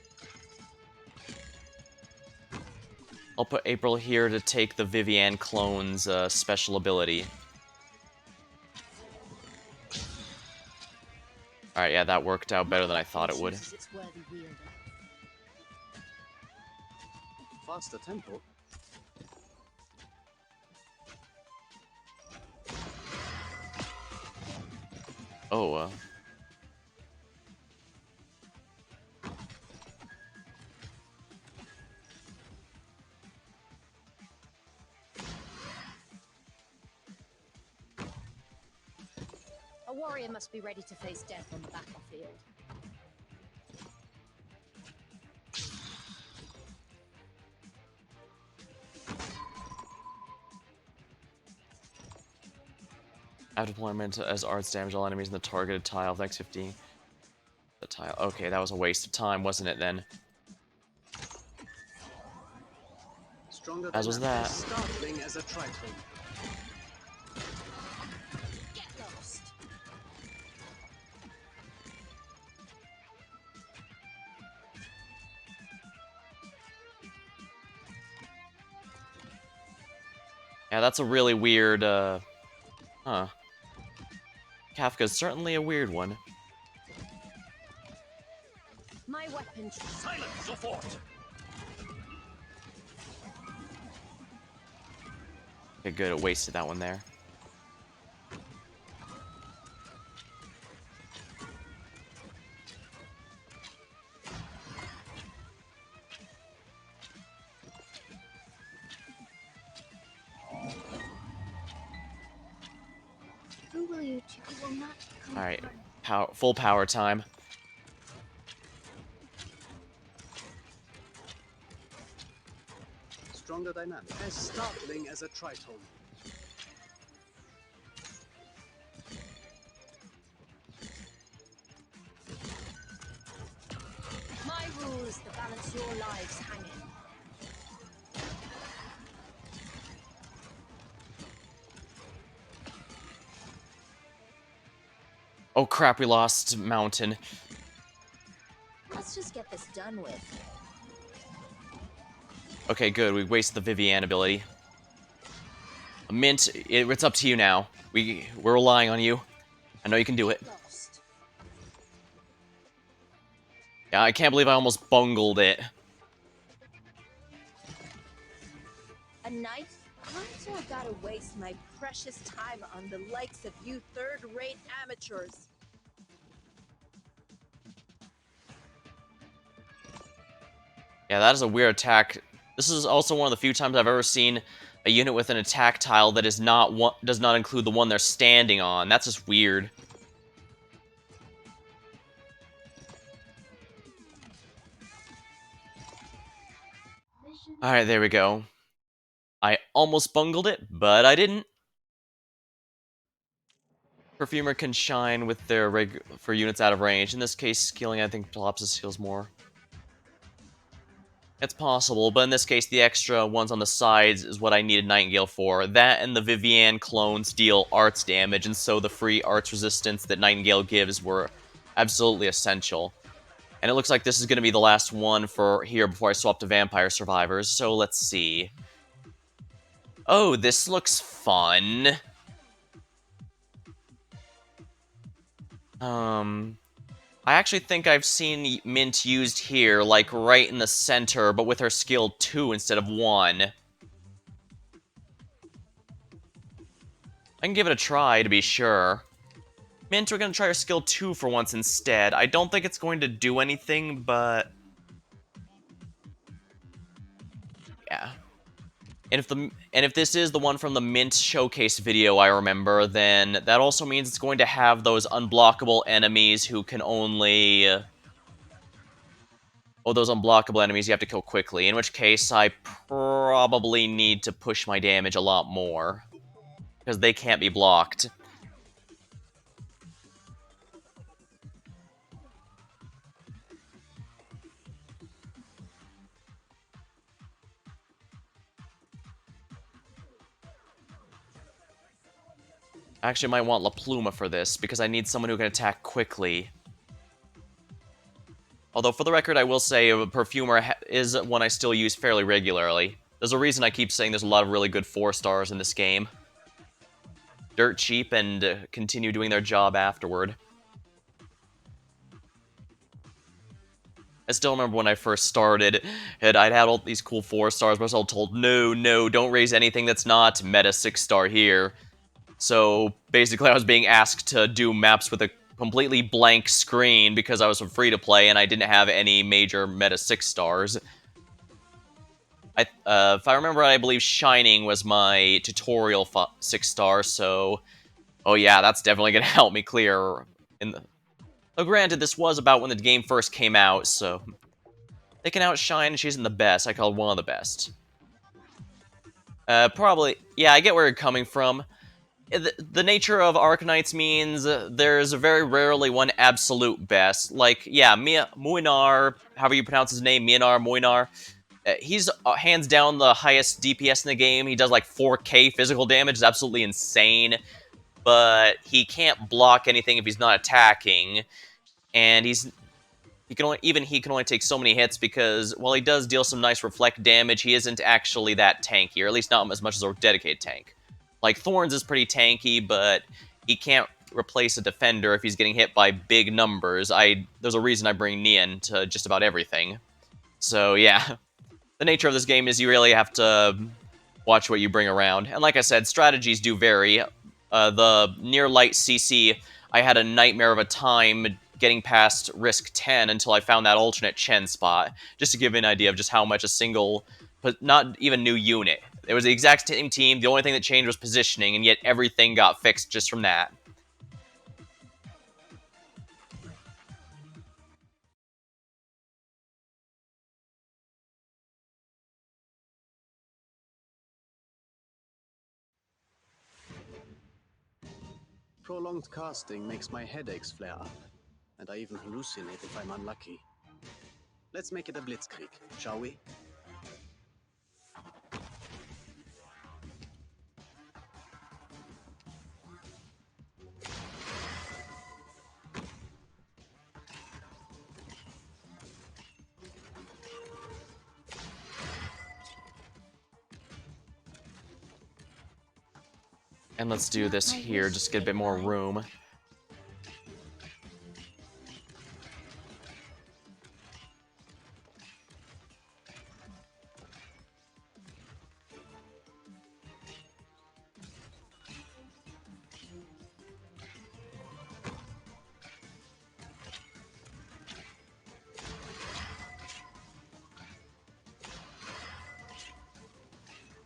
Speaker 1: I'll put April here to take the Vivian clone's special ability. Alright, yeah, that worked out better than I thought it would.
Speaker 6: Its worthy wielder.
Speaker 4: Faster tempo.
Speaker 1: Oh,
Speaker 6: A warrior must be ready to face death on the battlefield.
Speaker 1: After deployment as arts damage all enemies in the targeted tile of the next 15. The tile. Okay, that was a waste of time, wasn't it then?
Speaker 4: Stronger
Speaker 1: As was
Speaker 4: Dynamic.
Speaker 1: that.
Speaker 4: As startling as a tritone.
Speaker 6: Get lost.
Speaker 1: Yeah, that's a really weird, huh. Kafka's certainly a weird one.
Speaker 6: My weapon.
Speaker 7: Silence, sofort!
Speaker 1: Okay, good, it wasted that one there.
Speaker 5: Who will you choose? It will not come.
Speaker 1: Alright, full power time.
Speaker 4: Stronger Dynamic. As startling as a tritone.
Speaker 6: My rule is to balance your lives hanging.
Speaker 1: Oh crap, we lost Mountain.
Speaker 5: Let's just get this done with.
Speaker 1: Okay, good, we wasted the Vivian ability. Mint, it's up to you now. We're relying on you. I know you can do it.
Speaker 6: Lost.
Speaker 1: Yeah, I can't believe I almost bungled it.
Speaker 5: A knife? Why do I gotta waste my precious time on the likes of you third-rate amateurs?
Speaker 1: Yeah, that is a weird attack. This is also one of the few times I've ever seen a unit with an attack tile that does not include the one they're standing on. That's just weird. Alright, there we go. I almost bungled it, but I didn't. Perfumer can shine with their for units out of range. In this case, skilling I think Pelopsis heals more. It's possible, but in this case, the extra ones on the sides is what I needed Nightingale for. That and the Vivienne clones deal arts damage, and so the free arts resistance that Nightingale gives were absolutely essential. And it looks like this is going to be the last one for here before I swap to Vampire Survivors, so let's see. Oh, this looks fun. I actually think I've seen Mint used here, like right in the center, but with her skill 2 instead of 1. I can give it a try to be sure. Mint, we're going to try her skill 2 for once instead. I don't think it's going to do anything, but... yeah. And if this is the one from the Mint showcase video I remember, then that also means it's going to have those unblockable enemies who can only... oh, those unblockable enemies you have to kill quickly, in which case I probably need to push my damage a lot more. Because they can't be blocked. I actually might want La Pluma for this, because I need someone who can attack quickly. Although, for the record, I will say Perfumer is one I still use fairly regularly. There's a reason I keep saying there's a lot of really good 4-stars in this game. Dirt cheap and continue doing their job afterward. I still remember when I first started, and I'd had all these cool 4-stars, but I was all told, no, don't raise anything that's not meta 6-star here. So, basically I was being asked to do maps with a completely blank screen because I was free-to-play and I didn't have any major meta 6-stars. If I remember right, I believe Shining was my tutorial 6-star, so... oh yeah, that's definitely gonna help me clear in the... oh, granted, this was about when the game first came out, so... they can outshine, she isn't the best. I call her one of the best. Probably... yeah, I get where you're coming from. The nature of Arknights means there's very rarely one absolute best. Like, yeah, Muinar, however you pronounce his name, Muinar, he's hands down the highest DPS in the game. He does like 4k physical damage, it's absolutely insane. But he can't block anything if he's not attacking. And he can only take so many hits because while he does deal some nice reflect damage, he isn't actually that tanky, or at least not as much as a dedicated tank. Like, Thorns is pretty tanky, but he can't replace a defender if he's getting hit by big numbers. There's a reason I bring Nian to just about everything. So, yeah. The nature of this game is you really have to watch what you bring around. And like I said, strategies do vary. The near light CC, I had a nightmare of a time getting past risk 10 until I found that alternate Chen spot. Just to give you an idea of just how much a single, but not even new unit. It was the exact same team, the only thing that changed was positioning, and yet everything got fixed just from that.
Speaker 4: Prolonged casting makes my headaches flare up, and I even hallucinate if I'm unlucky. Let's make it a blitzkrieg, shall we?
Speaker 1: And let's do this here, just get a bit more room.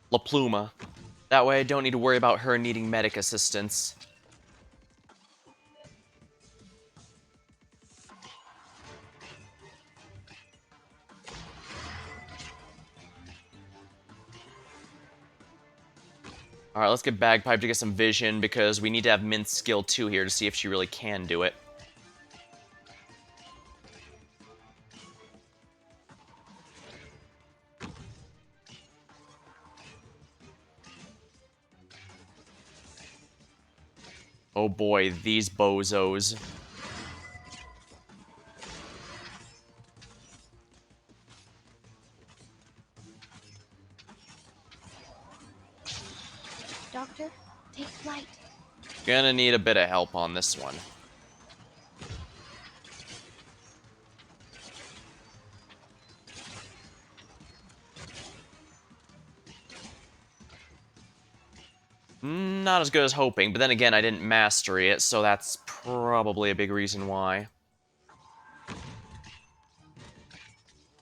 Speaker 1: La Pluma. That way I don't need to worry about her needing medic assistance. Alright, let's get Bagpipe to get some vision, because we need to have Mint's skill 2 here to see if she really can do it. Oh boy, these bozos.
Speaker 5: Doctor, take flight.
Speaker 1: Gonna need a bit of help on this one. Not as good as hoping, but then again, I didn't mastery it, so that's probably a big reason why.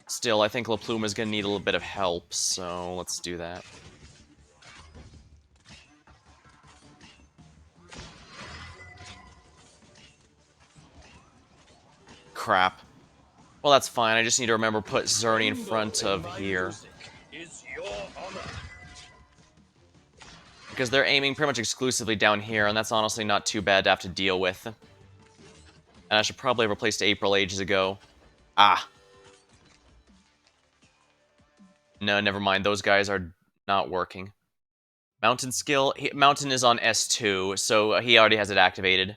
Speaker 1: Still, I think La Pluma's gonna need a little bit of help, so let's do that. Crap. Well, that's fine, I just need to remember to put Zerny in front of here.
Speaker 7: Is your honor.
Speaker 1: Because they're aiming pretty much exclusively down here, and that's honestly not too bad to have to deal with. And I should probably have replaced April ages ago. Ah. No, never mind. Those guys are not working. Mountain skill. Mountain is on S2, so he already has it activated.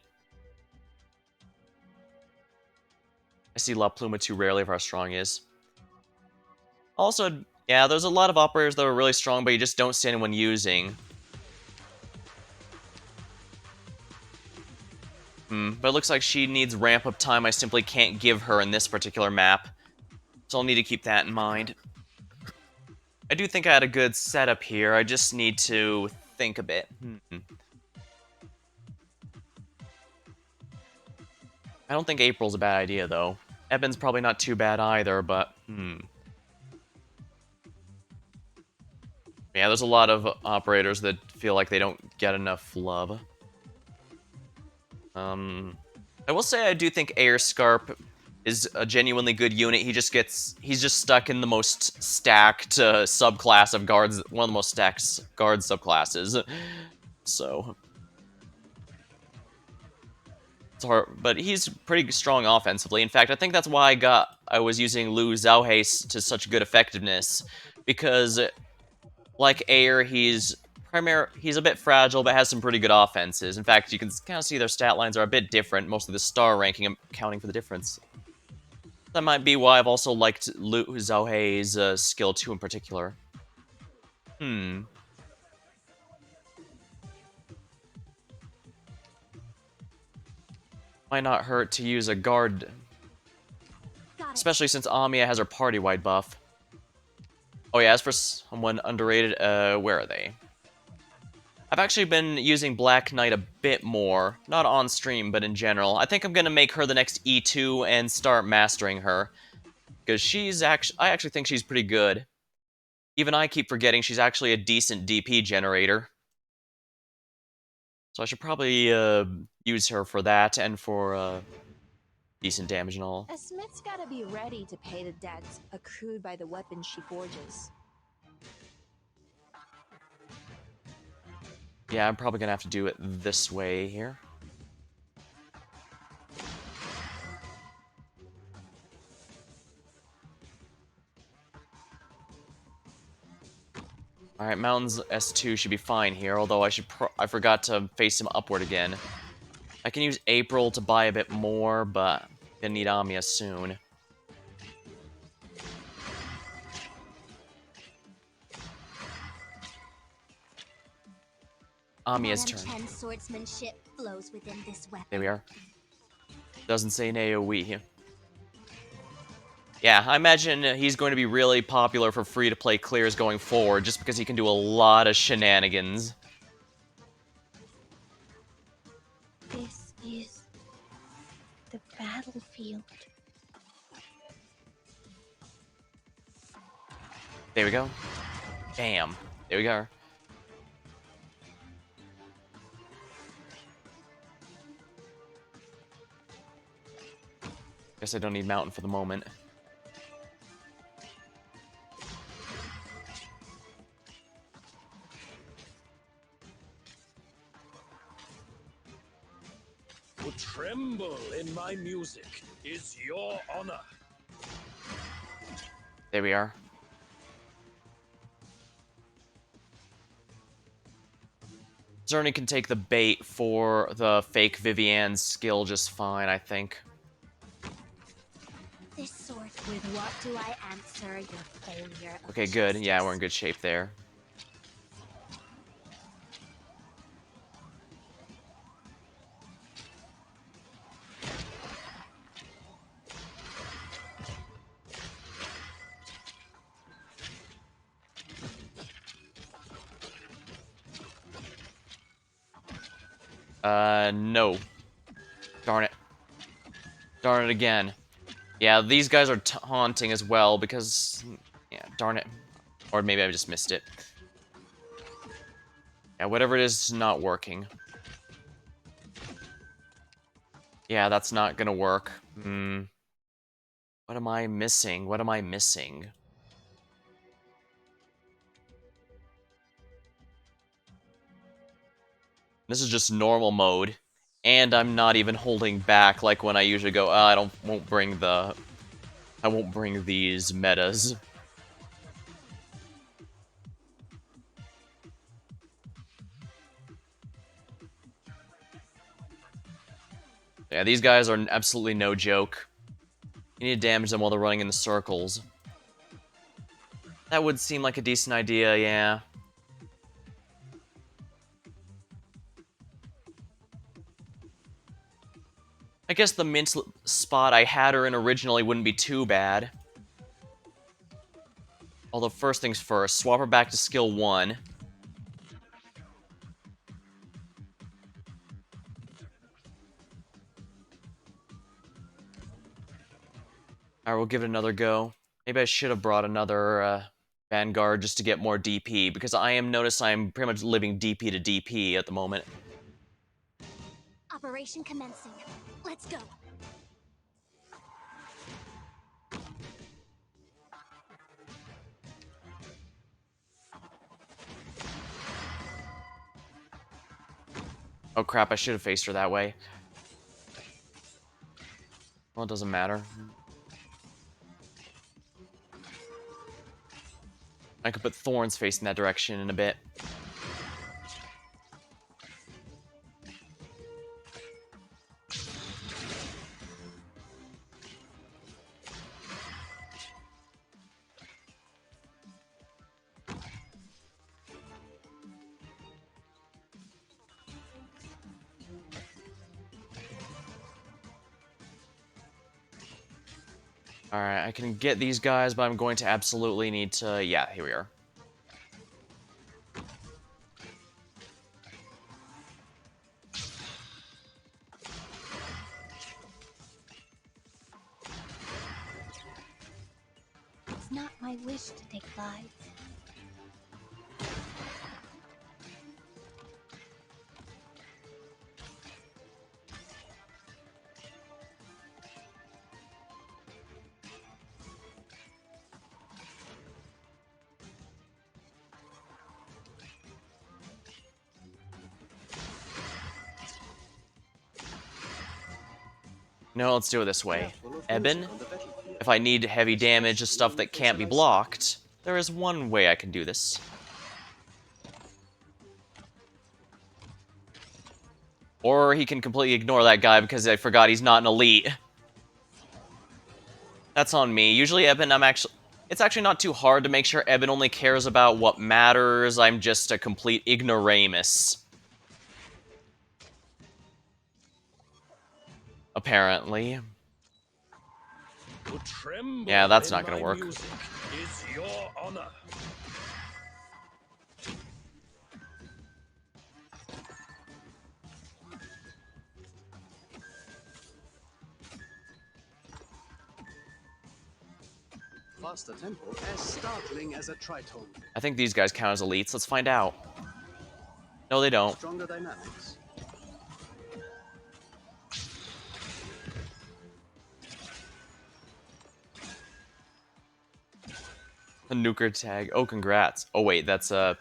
Speaker 1: I see La Pluma too rarely for how strong he is. Also, yeah, there's a lot of operators that are really strong, but you just don't see anyone using. But it looks like she needs ramp-up time I simply can't give her in this particular map. So I'll need to keep that in mind. I do think I had a good setup here, I just need to think a bit. I don't think April's a bad idea, though. Eben's probably not too bad either, but, Yeah, there's a lot of operators that feel like they don't get enough love. I will say I do think Air Scarp is a genuinely good unit. He's just stuck in the most stacked subclass of guards, one of the most stacked guard subclasses. So it's hard, but he's pretty strong offensively. In fact, I think that's why I was using Lu Xiaohe to such good effectiveness, because like Air, he's a bit fragile, but has some pretty good offenses. In fact, you can kind of see their stat lines are a bit different, mostly the star ranking accounting for the difference. That might be why I've also liked Lu Xiaohe's skill 2 in particular. Might not hurt to use a guard, especially since Amiya has her party-wide buff. Oh yeah, as for someone underrated, where are they? I've actually been using Black Knight a bit more, not on stream, but in general. I think I'm gonna make her the next E2 and start mastering her, because I actually think she's pretty good. Even I keep forgetting she's actually a decent DP generator. So I should probably use her for that and for decent damage and all.
Speaker 5: A smith's gotta be ready to pay the debts accrued by the weapons she forges.
Speaker 1: Yeah, I'm probably gonna have to do it this way here. Alright, Mountain's S2 should be fine here, although I forgot to face him upward again. I can use April to buy a bit more, but I'm gonna need Amiya soon. Amiya's turn.
Speaker 5: Swordsmanship flows within this weapon.
Speaker 1: There we are. Doesn't say an AoE. Yeah, I imagine he's going to be really popular for free-to-play clears going forward, just because he can do a lot of shenanigans.
Speaker 5: This is the battlefield.
Speaker 1: There we go. Bam. There we go. Guess I don't need Mountain for the moment.
Speaker 7: To tremble in my music is your honor.
Speaker 1: There we are. Zerny can take the bait for the fake Vivian's skill just fine, I think.
Speaker 6: This sort. With what do I answer your failure of
Speaker 1: Okay, good. Yeah, we're in
Speaker 6: justice?
Speaker 1: good shape there. No. Darn it. Darn it again. Yeah, these guys are taunting as well because... Yeah, darn it. Or maybe I just missed it. Yeah, whatever it is not working. Yeah, that's not gonna work. What am I missing? What am I missing? This is just normal mode. And I'm not even holding back like when I usually go, I won't bring these metas. Yeah, these guys are absolutely no joke. You need to damage them while they're running in the circles. That would seem like a decent idea, yeah. I guess the mint spot I had her in originally wouldn't be too bad. Although first things first, swap her back to skill 1. Alright, we'll give it another go. Maybe I should have brought another Vanguard just to get more DP, because notice I'm pretty much living DP to DP at the moment.
Speaker 6: Operation commencing. Let's go.
Speaker 1: Oh crap, I should have faced her that way. Well, it doesn't matter. I could put thorns facing that direction in a bit. Alright, I can get these guys, but I'm going to absolutely need to... Yeah, here we are.
Speaker 6: It's not my wish to take lives.
Speaker 1: No, let's do it this way.
Speaker 4: Careful of
Speaker 1: Eben,
Speaker 4: music on the battlefield.
Speaker 1: if I need heavy damage of stuff that can't be blocked, there is one way I can do this. Or he can completely ignore that guy because I forgot he's not an elite. That's on me. Usually Eben, it's actually not too hard to make sure Eben only cares about what matters. I'm just a complete ignoramus. Apparently.
Speaker 7: To tremble
Speaker 1: Yeah, that's
Speaker 7: in
Speaker 1: not gonna
Speaker 7: my
Speaker 1: work.
Speaker 7: music is your honor.
Speaker 4: Faster tempo, as startling as a tritone.
Speaker 1: I think these guys count as elites. Let's find out. No, they don't.
Speaker 4: Stronger dynamics.
Speaker 1: A nuker tag. Oh, congrats. Oh, wait, that's a...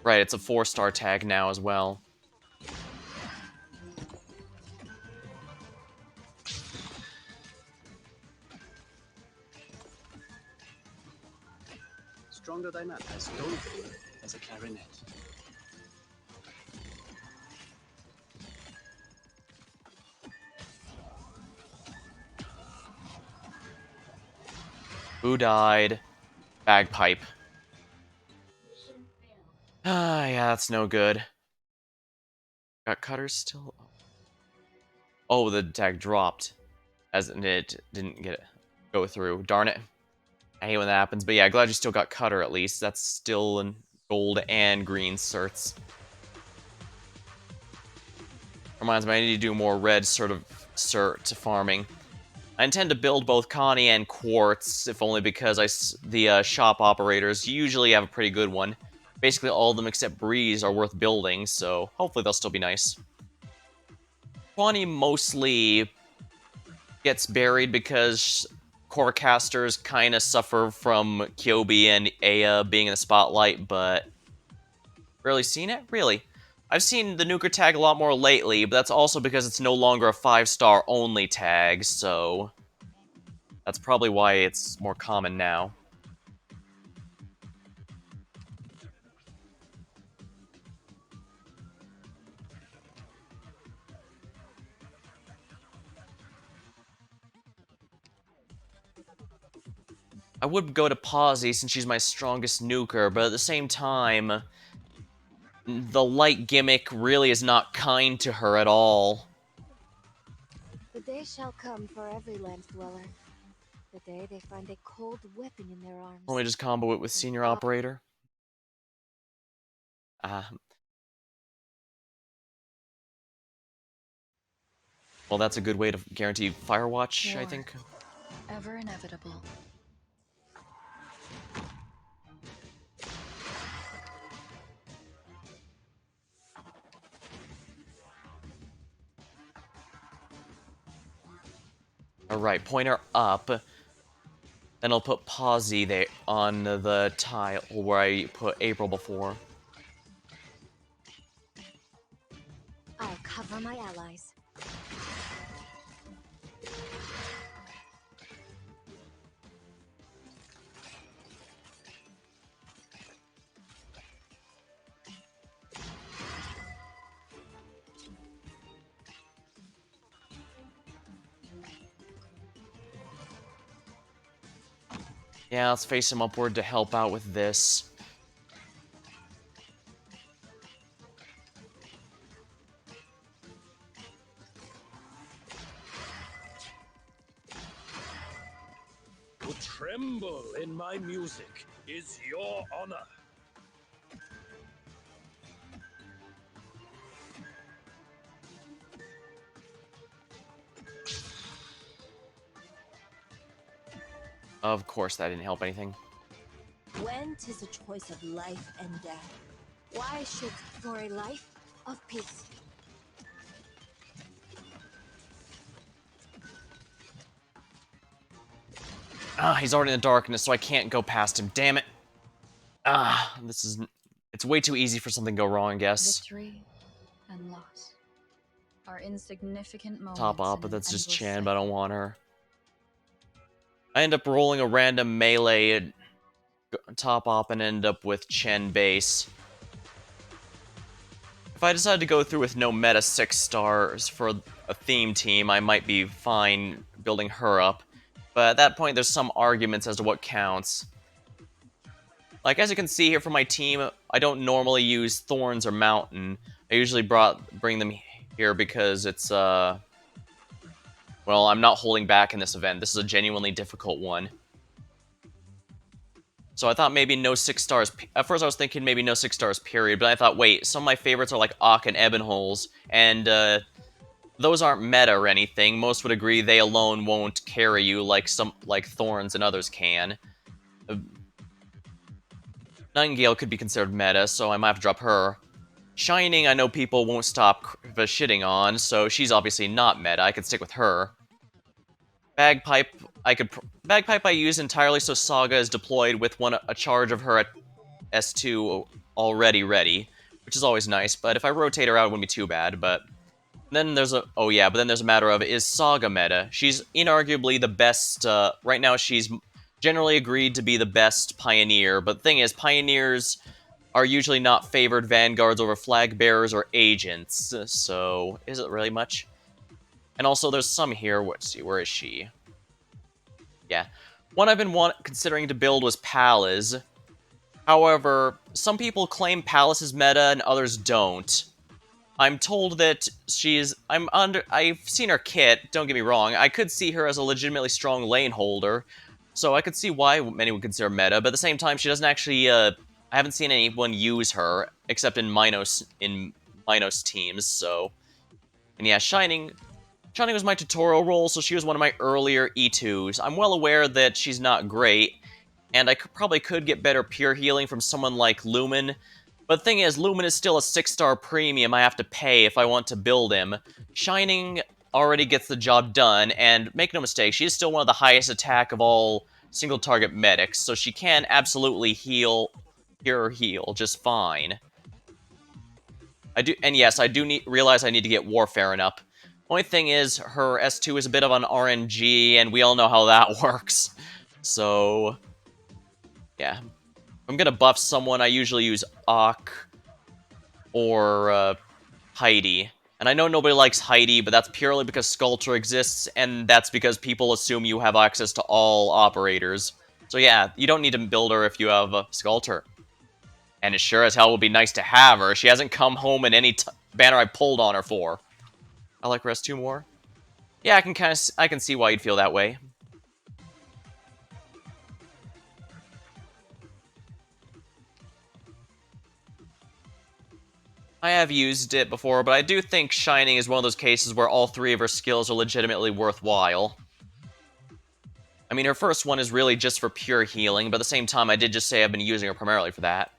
Speaker 1: Right, it's a 4-star tag now as well.
Speaker 4: stronger dynamic, as doleful as a clarinet.
Speaker 1: Who died? Bagpipe. Ah, yeah, that's no good. Got cutters still? Oh, the tag dropped. As in it didn't go through. Darn it. I hate when that happens, but yeah, glad you still got cutter at least. That's still in gold and green certs. Reminds me, I need to do more red sort of cert farming. I intend to build both Connie and Quartz, if only because the shop operators usually have a pretty good one. Basically all of them except Breeze are worth building, so hopefully they'll still be nice. Connie mostly gets buried because core casters kind of suffer from Kyobi and Aya being in the spotlight, but rarely seen it? Really? I've seen the Nuker tag a lot more lately, but that's also because it's no longer a 5-star only tag, so that's probably why it's more common now. I would go to Pawsey since she's my strongest nuker, but at the same time, the light gimmick really is not kind to her at all.
Speaker 6: The day shall come for every land dweller. The day they find a cold weapon in their arms.
Speaker 1: Let me just combo it with Senior Operator. Well, that's a good way to guarantee Firewatch, I think.
Speaker 6: Ever inevitable.
Speaker 1: Alright, pointer up. Then I'll put Pawsey there on the tile where I put April before.
Speaker 6: I'll cover my allies.
Speaker 1: Yeah, let's face him upward to help out with this.
Speaker 7: To tremble in my music is your honor.
Speaker 1: Of course, that didn't help anything.
Speaker 5: When 'tis a choice of life and death, why should for a life of peace?
Speaker 1: Ah, he's already in the darkness, so I can't go past him. Damn it. Ah, it's way too easy for something to go wrong, I guess.
Speaker 3: Victory and loss are insignificant moments.
Speaker 1: Top op,
Speaker 3: in
Speaker 1: but
Speaker 3: an
Speaker 1: that's just
Speaker 3: endless
Speaker 1: Chen, but I don't
Speaker 3: cycle.
Speaker 1: want her. I end up rolling a random melee top op and end up with Chen base. If I decided to go through with no meta 6 stars for a theme team, I might be fine building her up. But at that point, there's some arguments as to what counts. Like, as you can see here from my team, I don't normally use Thorns or Mountain. I usually bring them here because it's, well, I'm not holding back in this event. This is a genuinely difficult one. So I thought maybe no 6 stars. At first I was thinking maybe no 6 stars period, but I thought, wait, some of my favorites are like Ock and Ebonholes, and those aren't meta or anything. Most would agree they alone won't carry you like Thorns and others can. Nightingale could be considered meta, so I might have to drop her. Shining, I know people won't stop shitting on, so she's obviously not meta. I could stick with her. Bagpipe, Bagpipe I use entirely so Saga is deployed with a charge of her at S2 already ready, which is always nice, but if I rotate her out, it wouldn't be too bad, but then there's a matter of, is Saga meta? She's inarguably the best, right now she's generally agreed to be the best Pioneer, but the thing is, Pioneers are usually not favored vanguards over flag bearers or agents, so is it really much? And also, there's some here. Let's see, where is she? Yeah. One I've been considering to build was Palace. However, some people claim Palace is meta and others don't. I'm told that I've seen her kit, don't get me wrong. I could see her as a legitimately strong lane holder, so I could see why many would consider meta, but at the same time, she doesn't actually, I haven't seen anyone use her, except in Minos teams, so... And yeah, Shining was my tutorial role, so she was one of my earlier E2s. I'm well aware that she's not great, and I probably could get better pure healing from someone like Lumen, but the thing is, Lumen is still a 6-star premium I have to pay if I want to build him. Shining already gets the job done, and make no mistake, she is still one of the highest attack of all single-target medics, so she can absolutely pure heal just fine. Yes, I do realize I need to get Warfarin up. Only thing is, her S2 is a bit of an RNG, and we all know how that works. So, yeah. If I'm gonna buff someone, I usually use Ak or Heidi. And I know nobody likes Heidi, but that's purely because Sculptor exists, and that's because people assume you have access to all operators. So yeah, you don't need to build her if you have a Sculptor. And it sure as hell would be nice to have her. She hasn't come home in any banner I pulled on her for. I like her S2 more. Yeah, I can see why you'd feel that way. I have used it before, but I do think Shining is one of those cases where all three of her skills are legitimately worthwhile. I mean, her first one is really just for pure healing, but at the same time, I did just say I've been using her primarily for that.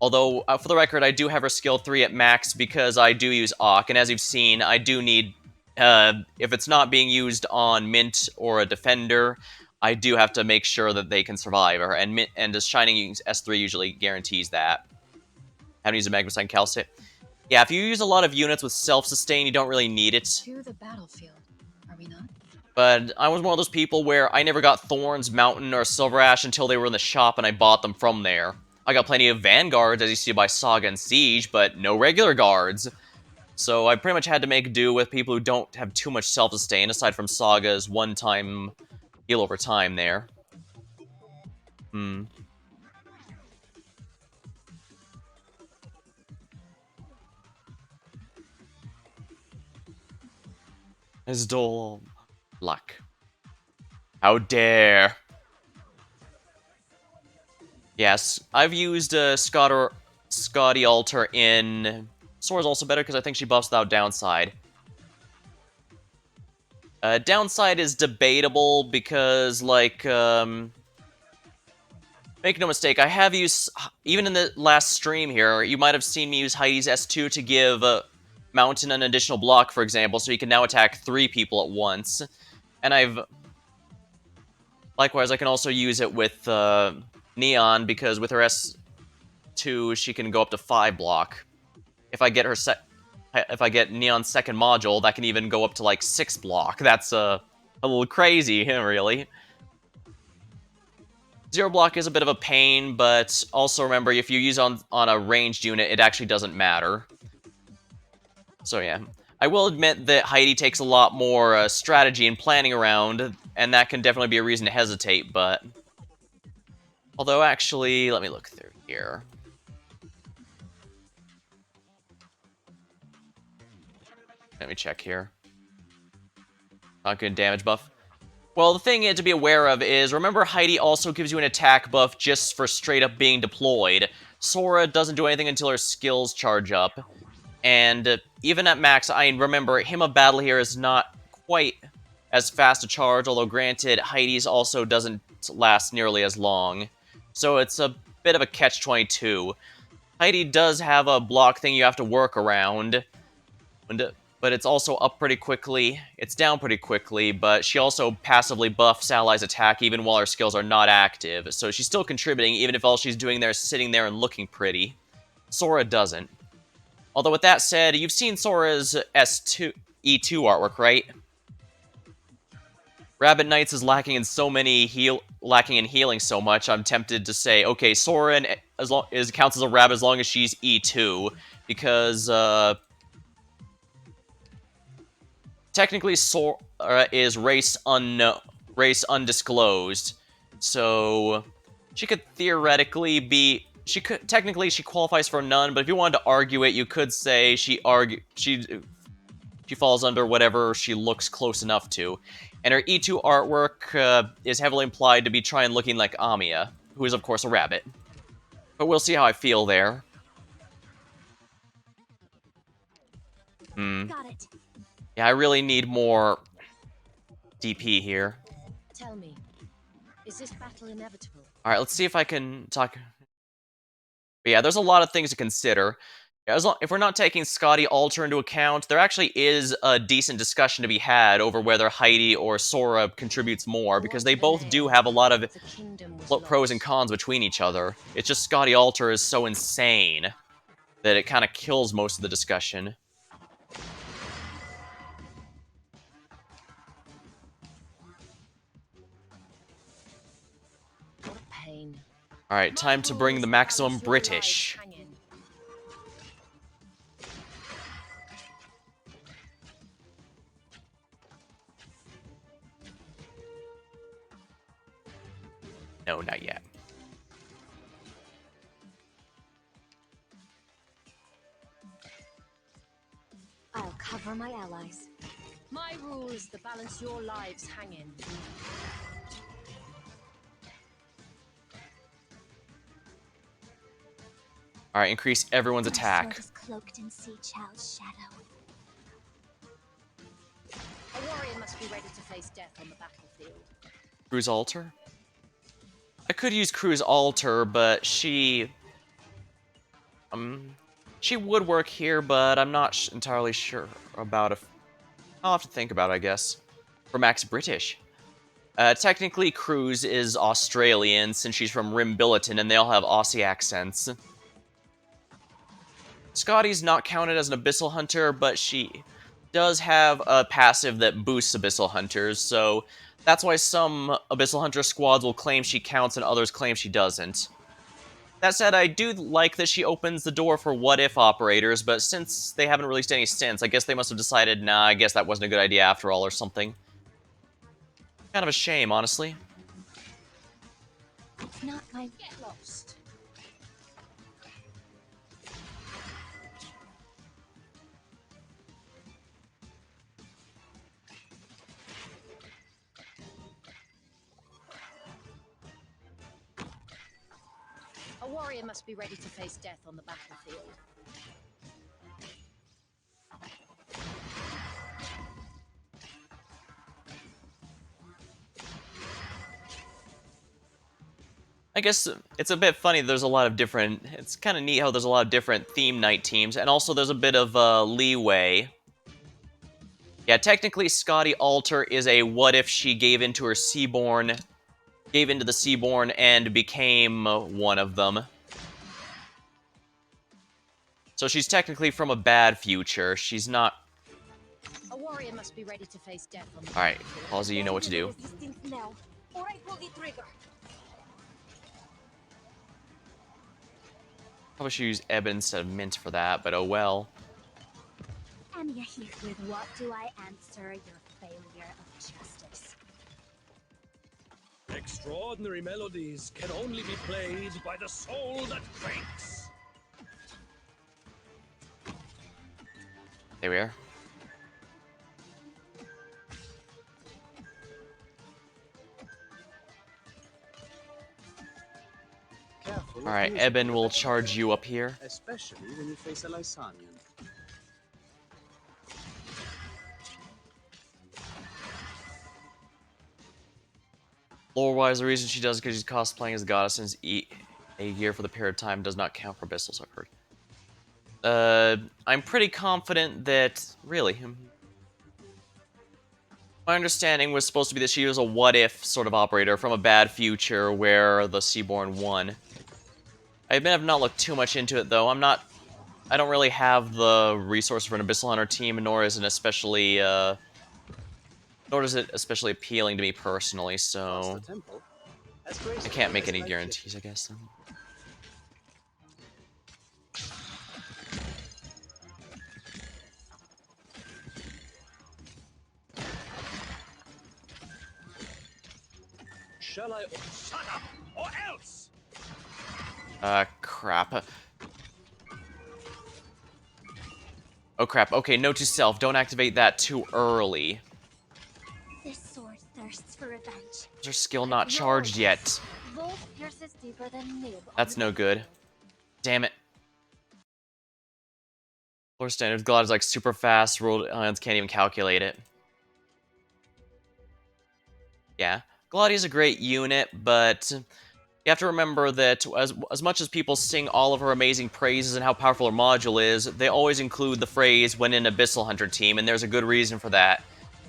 Speaker 1: Although, for the record, I do have her skill 3 at max because I do use Ak, and as you've seen, I do need... if it's not being used on Mint or a Defender, I do have to make sure that they can survive her, and the Shining S3 usually guarantees that. Haven't used a Magma-Sign Calcite. Yeah, if you use a lot of units with self-sustain, you don't really need it.
Speaker 3: To the battlefield, are we not?
Speaker 1: But I was one of those people where I never got Thorns, Mountain, or Silver Ash until they were in the shop and I bought them from there. I got plenty of Vanguards, as you see by Saga and Siege, but no regular guards. So I pretty much had to make do with people who don't have too much self-sustain, aside from Saga's one-time heal over time there. His dull luck. How dare! Yes, I've used Scotty Alter in... Sora's also better because I think she buffs without downside. Downside is debatable because, like, make no mistake, I have used... Even in the last stream here, you might have seen me use Heidi's S2 to give Mountain an additional block, for example, so he can now attack 3 people at once. And likewise, I can also use it with Neon, because with her S2, she can go up to 5 block. If I get Neon's second module, that can even go up to, like, 6 block. That's a little crazy, really. 0 block is a bit of a pain, but also remember, if you use on a ranged unit, it actually doesn't matter. So yeah. I will admit that Heidi takes a lot more strategy and planning around, and that can definitely be a reason to hesitate, but... Although, actually, let me look through here. Let me check here. Not good damage buff. Well, the thing to be aware of is, remember Heidi also gives you an attack buff just for straight up being deployed. Sora doesn't do anything until her skills charge up. And even at max, I remember Hymn of Battle here is not quite as fast a charge, although granted, Heidi's also doesn't last nearly as long. So it's a bit of a catch-22. Heidi does have a block thing you have to work around, but it's also up pretty quickly. It's down pretty quickly, but she also passively buffs allies' attack even while her skills are not active. So she's still contributing, even if all she's doing there is sitting there and looking pretty. Sora doesn't. Although with that said, you've seen Sora's E2 artwork, right? Rabbit Knights is lacking in so many lacking in healing so much. I'm tempted to say, okay, Soren counts as a rabbit as long as she's E2, because technically Sora is race undisclosed, so she could theoretically be. Technically she qualifies for none, but if you wanted to argue it, you could say she falls under whatever she looks close enough to. And her E2 artwork is heavily implied to be trying looking like Amiya, who is of course a rabbit. But we'll see how I feel there.
Speaker 6: Got it.
Speaker 1: Yeah, I really need more DP here.
Speaker 5: Tell me, is this battle inevitable?
Speaker 1: Alright, let's see if I can talk. But yeah, there's a lot of things to consider. If we're not taking Scotty Alter into account, there actually is a decent discussion to be had over whether Heidi or Sora contributes more, because they both do have a lot of pros and cons between each other. It's just Scotty Alter is so insane that it kind of kills most of the discussion.
Speaker 5: What a pain.
Speaker 1: Alright, time to bring the maximum British. No, not yet.
Speaker 6: I'll cover my allies.
Speaker 5: My rule is the balance your lives hang in.
Speaker 1: Alright, increase everyone's
Speaker 6: My
Speaker 1: attack.
Speaker 6: sword is cloaked in Sea Child's shadow.
Speaker 5: A warrior must be ready to face death on the battlefield.
Speaker 1: Cruise Alter? I could use Cruise Alter, but she would work here, but I'm not entirely sure about if... I'll have to think about it, I guess. For Max British. Technically, Cruise is Australian, since she's from Rimbilliton, and they all have Aussie accents. Scotty's not counted as an Abyssal Hunter, but she does have a passive that boosts Abyssal Hunters, so that's why some Abyssal Hunter squads will claim she counts and others claim she doesn't. That said, I do like that she opens the door for what-if operators, but since they haven't released any since, I guess they must have decided, nah, I guess that wasn't a good idea after all or something. Kind of a shame, honestly.
Speaker 6: It's not my...
Speaker 5: Get lost. A warrior must be ready to face death on the battlefield.
Speaker 1: I guess it's a bit funny, there's a lot of different... It's kind of neat how there's a lot of different theme night teams, and also there's a bit of leeway. Yeah, technically Scotty Alter is a what if she gave into the Seaborn and became one of them. So she's technically from a bad future. She's not...
Speaker 5: A warrior must be ready to face death on the
Speaker 1: Alright,
Speaker 5: battlefield.
Speaker 1: Halsey, you know what to do.
Speaker 6: Resistance now, or I pull the trigger.
Speaker 1: Probably should use Eben instead of Mint for that, but oh well.
Speaker 6: Anya here. With what do I answer your failure of justice?
Speaker 7: Extraordinary melodies can only be played by the soul that quakes.
Speaker 1: There we are.
Speaker 4: Careful.
Speaker 1: Alright,
Speaker 4: music
Speaker 1: Eben will
Speaker 4: affects
Speaker 1: charge you up here.
Speaker 4: especially when you face a Lysanian.
Speaker 1: Lore-wise, the reason she does is because she's cosplaying as a goddess since a year for the period of time does not count for abyssals, I've heard. I'm pretty confident that... Really? My understanding was supposed to be that she was a what-if sort of operator from a bad future where the Seaborn won. I admit I've not looked too much into it, though. I don't really have the resource for an Abyssal Hunter team, nor is it especially, Nor is it especially appealing to me personally,
Speaker 4: Faster
Speaker 1: so
Speaker 4: tempo. As
Speaker 1: I
Speaker 4: graceful
Speaker 1: can't make
Speaker 4: as
Speaker 1: any
Speaker 4: light
Speaker 1: guarantees, I guess.
Speaker 7: Shall I? Shut up, or else!
Speaker 1: Crap. Oh, crap. Okay, note to self, don't activate that too early.
Speaker 6: This sword thirsts for revenge.
Speaker 1: Is her skill not charged yet?
Speaker 6: Bolt pierces deeper than nib.
Speaker 1: That's no good. Damn it. Floor standard God is like super fast, rolled ions can't even calculate it. Yeah. Gladia's a great unit, but you have to remember that as much as people sing all of her amazing praises and how powerful her module is, they always include the phrase when in an Abyssal Hunter team, and there's a good reason for that.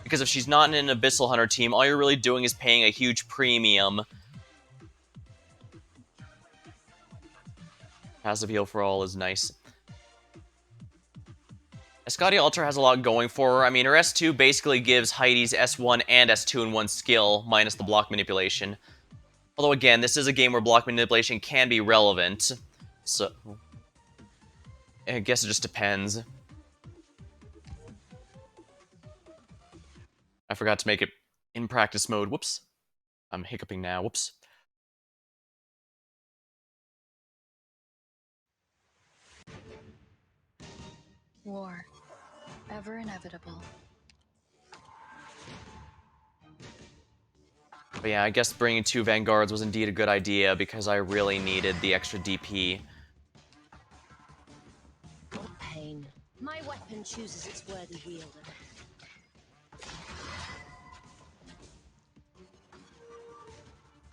Speaker 1: Because if she's not in an Abyssal Hunter team, all you're really doing is paying a huge premium. Passive heal for all is nice. Escadia Ultra has a lot going for her. I mean, her S2 basically gives Heidi's S1 and S2 in one skill, minus the block manipulation. Although, again, this is a game where block manipulation can be relevant. So, I guess it just depends. I forgot to make it in practice mode. Whoops. I'm hiccuping now. Whoops.
Speaker 3: War. Ever inevitable.
Speaker 1: But yeah, I guess bringing 2 Vanguards was indeed a good idea because I really needed the extra DP.
Speaker 5: Pain. My weapon chooses its worthy wielder.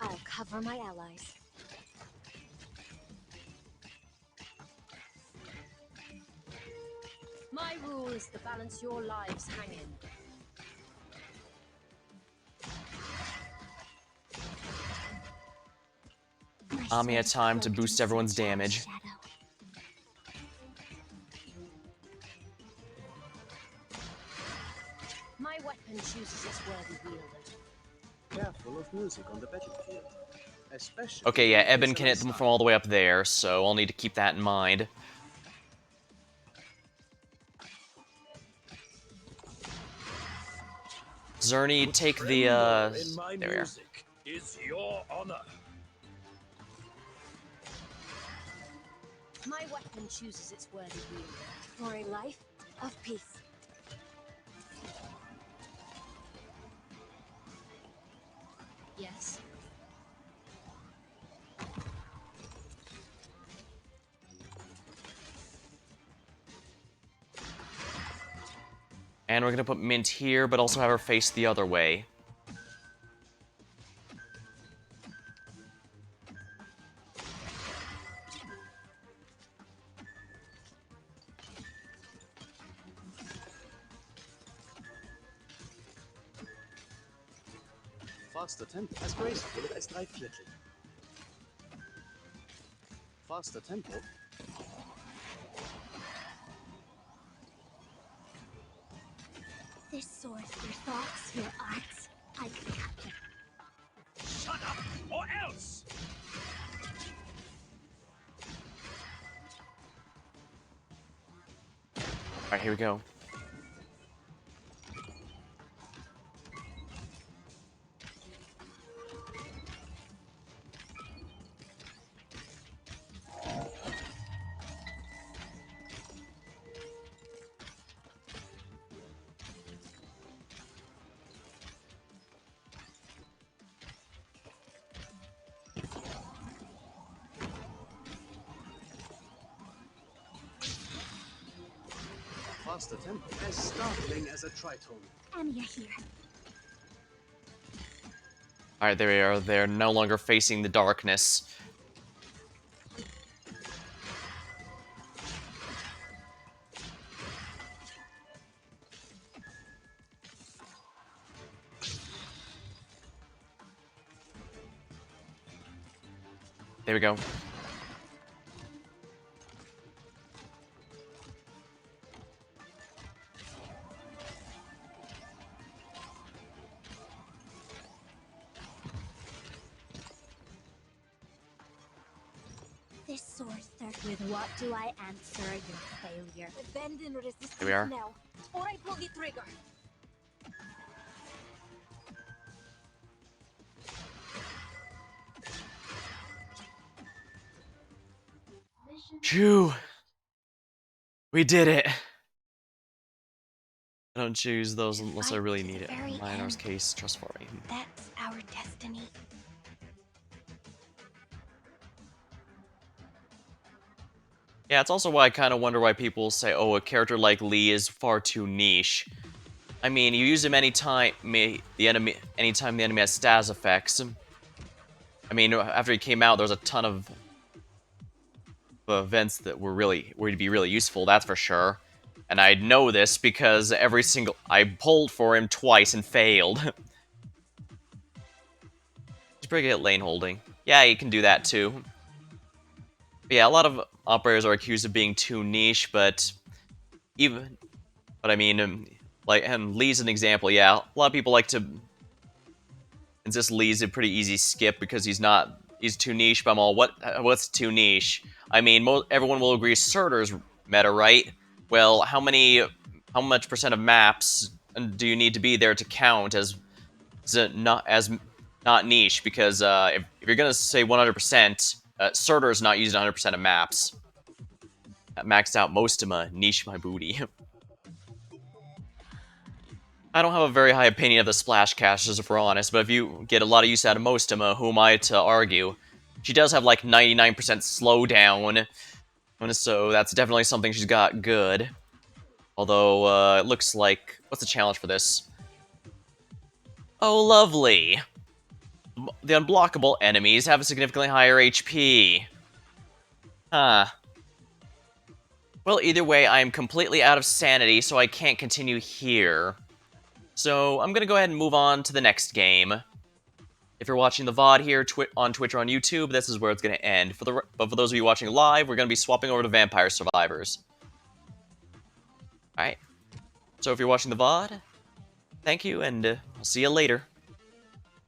Speaker 6: I'll cover my allies.
Speaker 5: My rule is to balance your lives hanging.
Speaker 1: Ami had time to boost everyone's damage.
Speaker 5: My weapon chooses its worthy wielder.
Speaker 4: Careful of music on the battlefield. Especially
Speaker 1: Okay, yeah,
Speaker 4: when
Speaker 1: Eben
Speaker 4: it's
Speaker 1: can
Speaker 4: an
Speaker 1: hit them
Speaker 4: ensemble.
Speaker 1: from all the way up there, so I'll need to keep that in mind. Zerny, take the,
Speaker 7: In my
Speaker 1: there we are.
Speaker 7: music is your honor.
Speaker 5: My weapon chooses its worthy wielder.
Speaker 6: For a life of peace.
Speaker 5: Yes.
Speaker 1: And we're gonna put Mint here, but also have her face the other way.
Speaker 4: Faster tempo. As graceful as light Viertel. Faster tempo.
Speaker 6: This sword, your thoughts, your arts, I can capture.
Speaker 7: Shut up, or else!
Speaker 1: Alright, here we go.
Speaker 4: Faster tempo. As startling as a tritone.
Speaker 6: And you're here.
Speaker 1: Alright, there we are. They're no longer facing the darkness. There we go.
Speaker 6: this sorcerer?
Speaker 5: With what do I answer your failure?
Speaker 6: Abandon resistance
Speaker 1: Here we are.
Speaker 6: now, or I pull the trigger.
Speaker 1: Phew. We did it. I don't choose those unless I
Speaker 6: fight
Speaker 1: really
Speaker 6: to the
Speaker 1: need it.
Speaker 6: very
Speaker 1: In Lionel's
Speaker 6: end.
Speaker 1: case, trust for me.
Speaker 6: That's our destiny.
Speaker 1: Yeah, it's also why I kind of wonder why people say, oh, a character like Lee is far too niche. I mean, you use him anytime anytime the enemy has stas effects. I mean, after he came out, there was a ton of events that were to be really useful, that's for sure. And I know this because I pulled for him twice and failed. He's pretty good at lane holding. Yeah, he can do that too. But yeah, a lot of operators are accused of being too niche, but I mean, and Lee's an example. Yeah, a lot of people like to insist Lee's a pretty easy skip because he's too niche. But I'm all, what's too niche? I mean, everyone will agree Surtur's meta, right? Well, how much percent of maps do you need to be there to count as not niche? Because if you're gonna say 100%, Surtur's not using 100% of maps. Maxed out Mostema, niche my booty. I don't have a very high opinion of the splash casters, if we're honest, but if you get a lot of use out of Mostema, who am I to argue? She does have like 99% slowdown, so that's definitely something she's got good. Although, it looks like... What's the challenge for this? Oh, lovely! The unblockable enemies have a significantly higher HP. Huh. Well, either way, I am completely out of sanity, so I can't continue here. So, I'm gonna go ahead and move on to the next game. If you're watching the VOD here on Twitch or on YouTube, this is where it's gonna end. But for those of you watching live, we're gonna be swapping over to Vampire Survivors. Alright. So if you're watching the VOD, thank you, and I'll see you later.